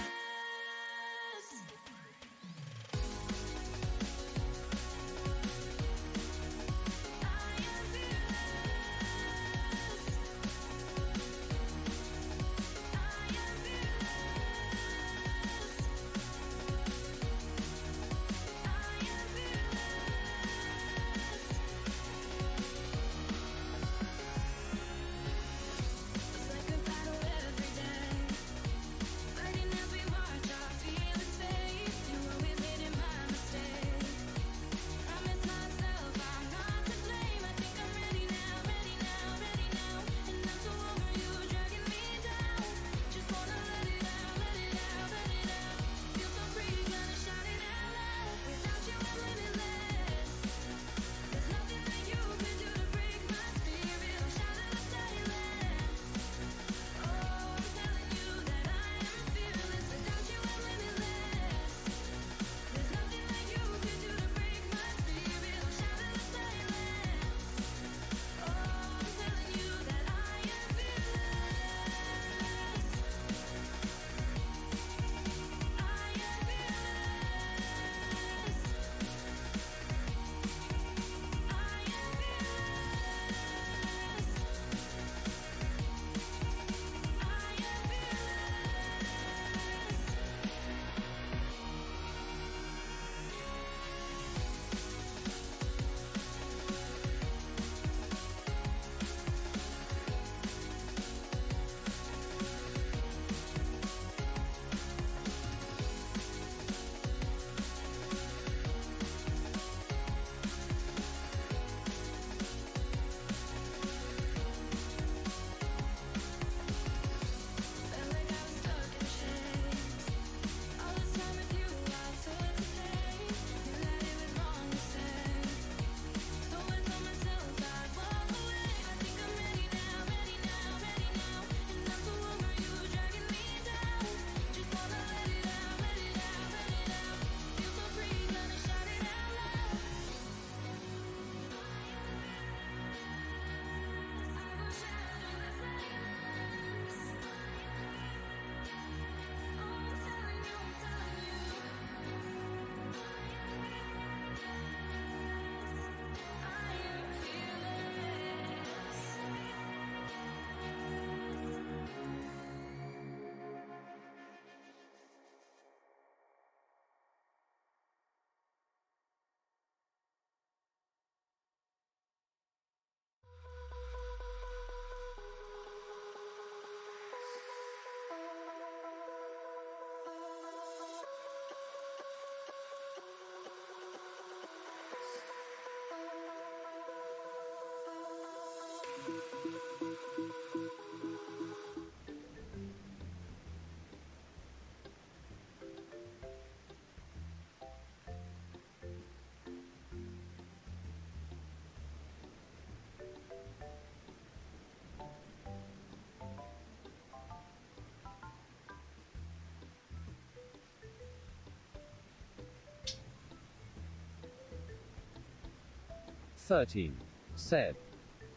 13. Said,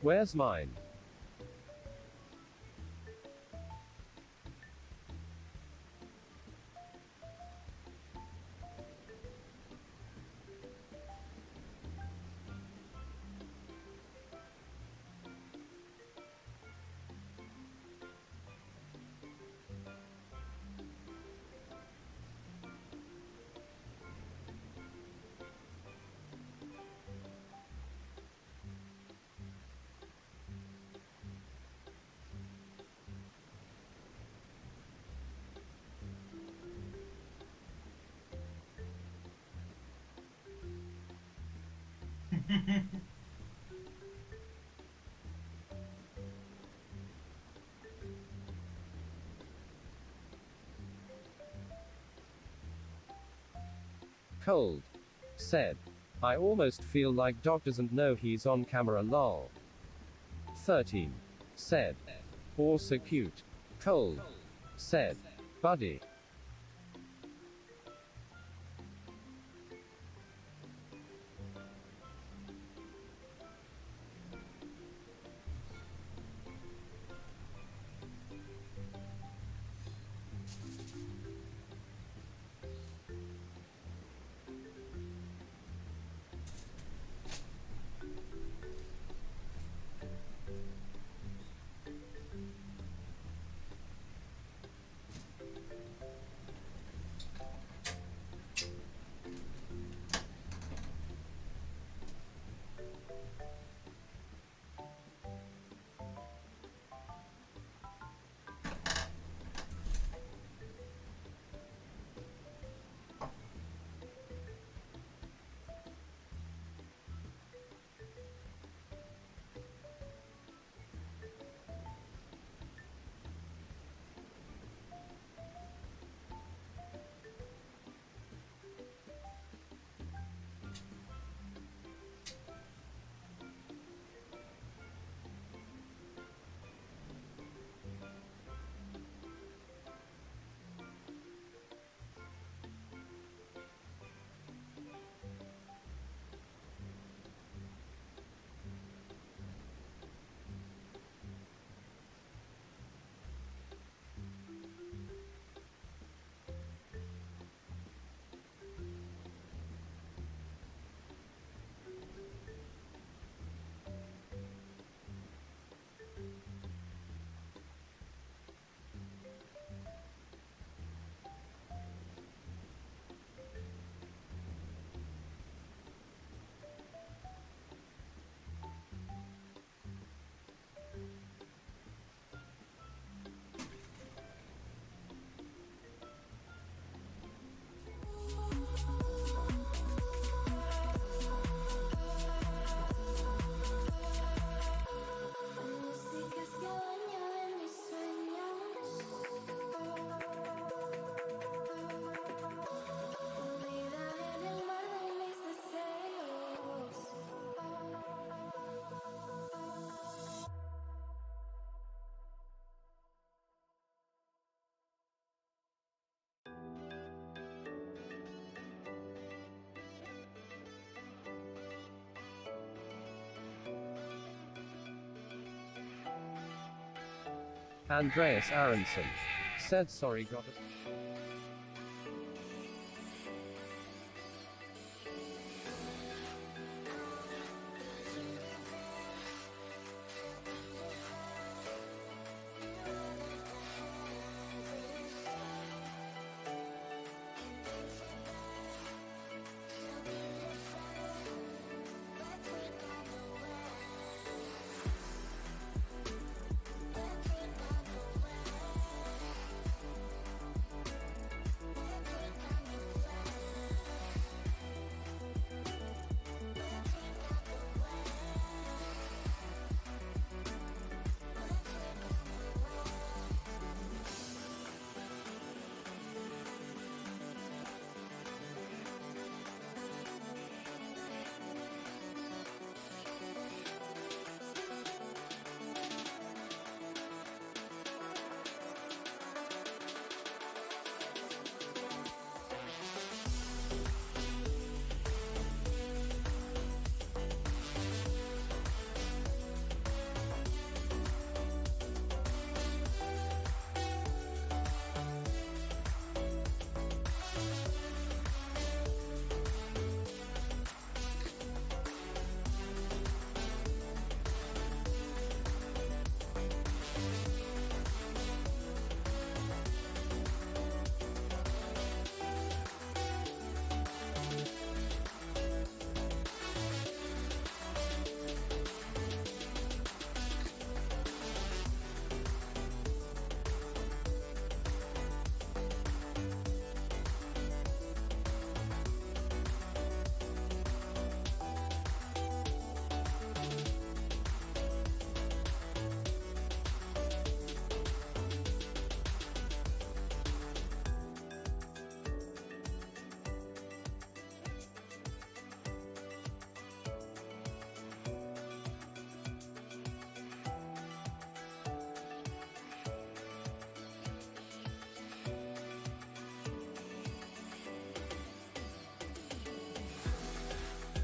where's mine? Cold. Said, I almost feel like Doc doesn't know he's on camera lol. 13. Said, also cute. Cold. Said, buddy. Andreas Aronson said sorry got it.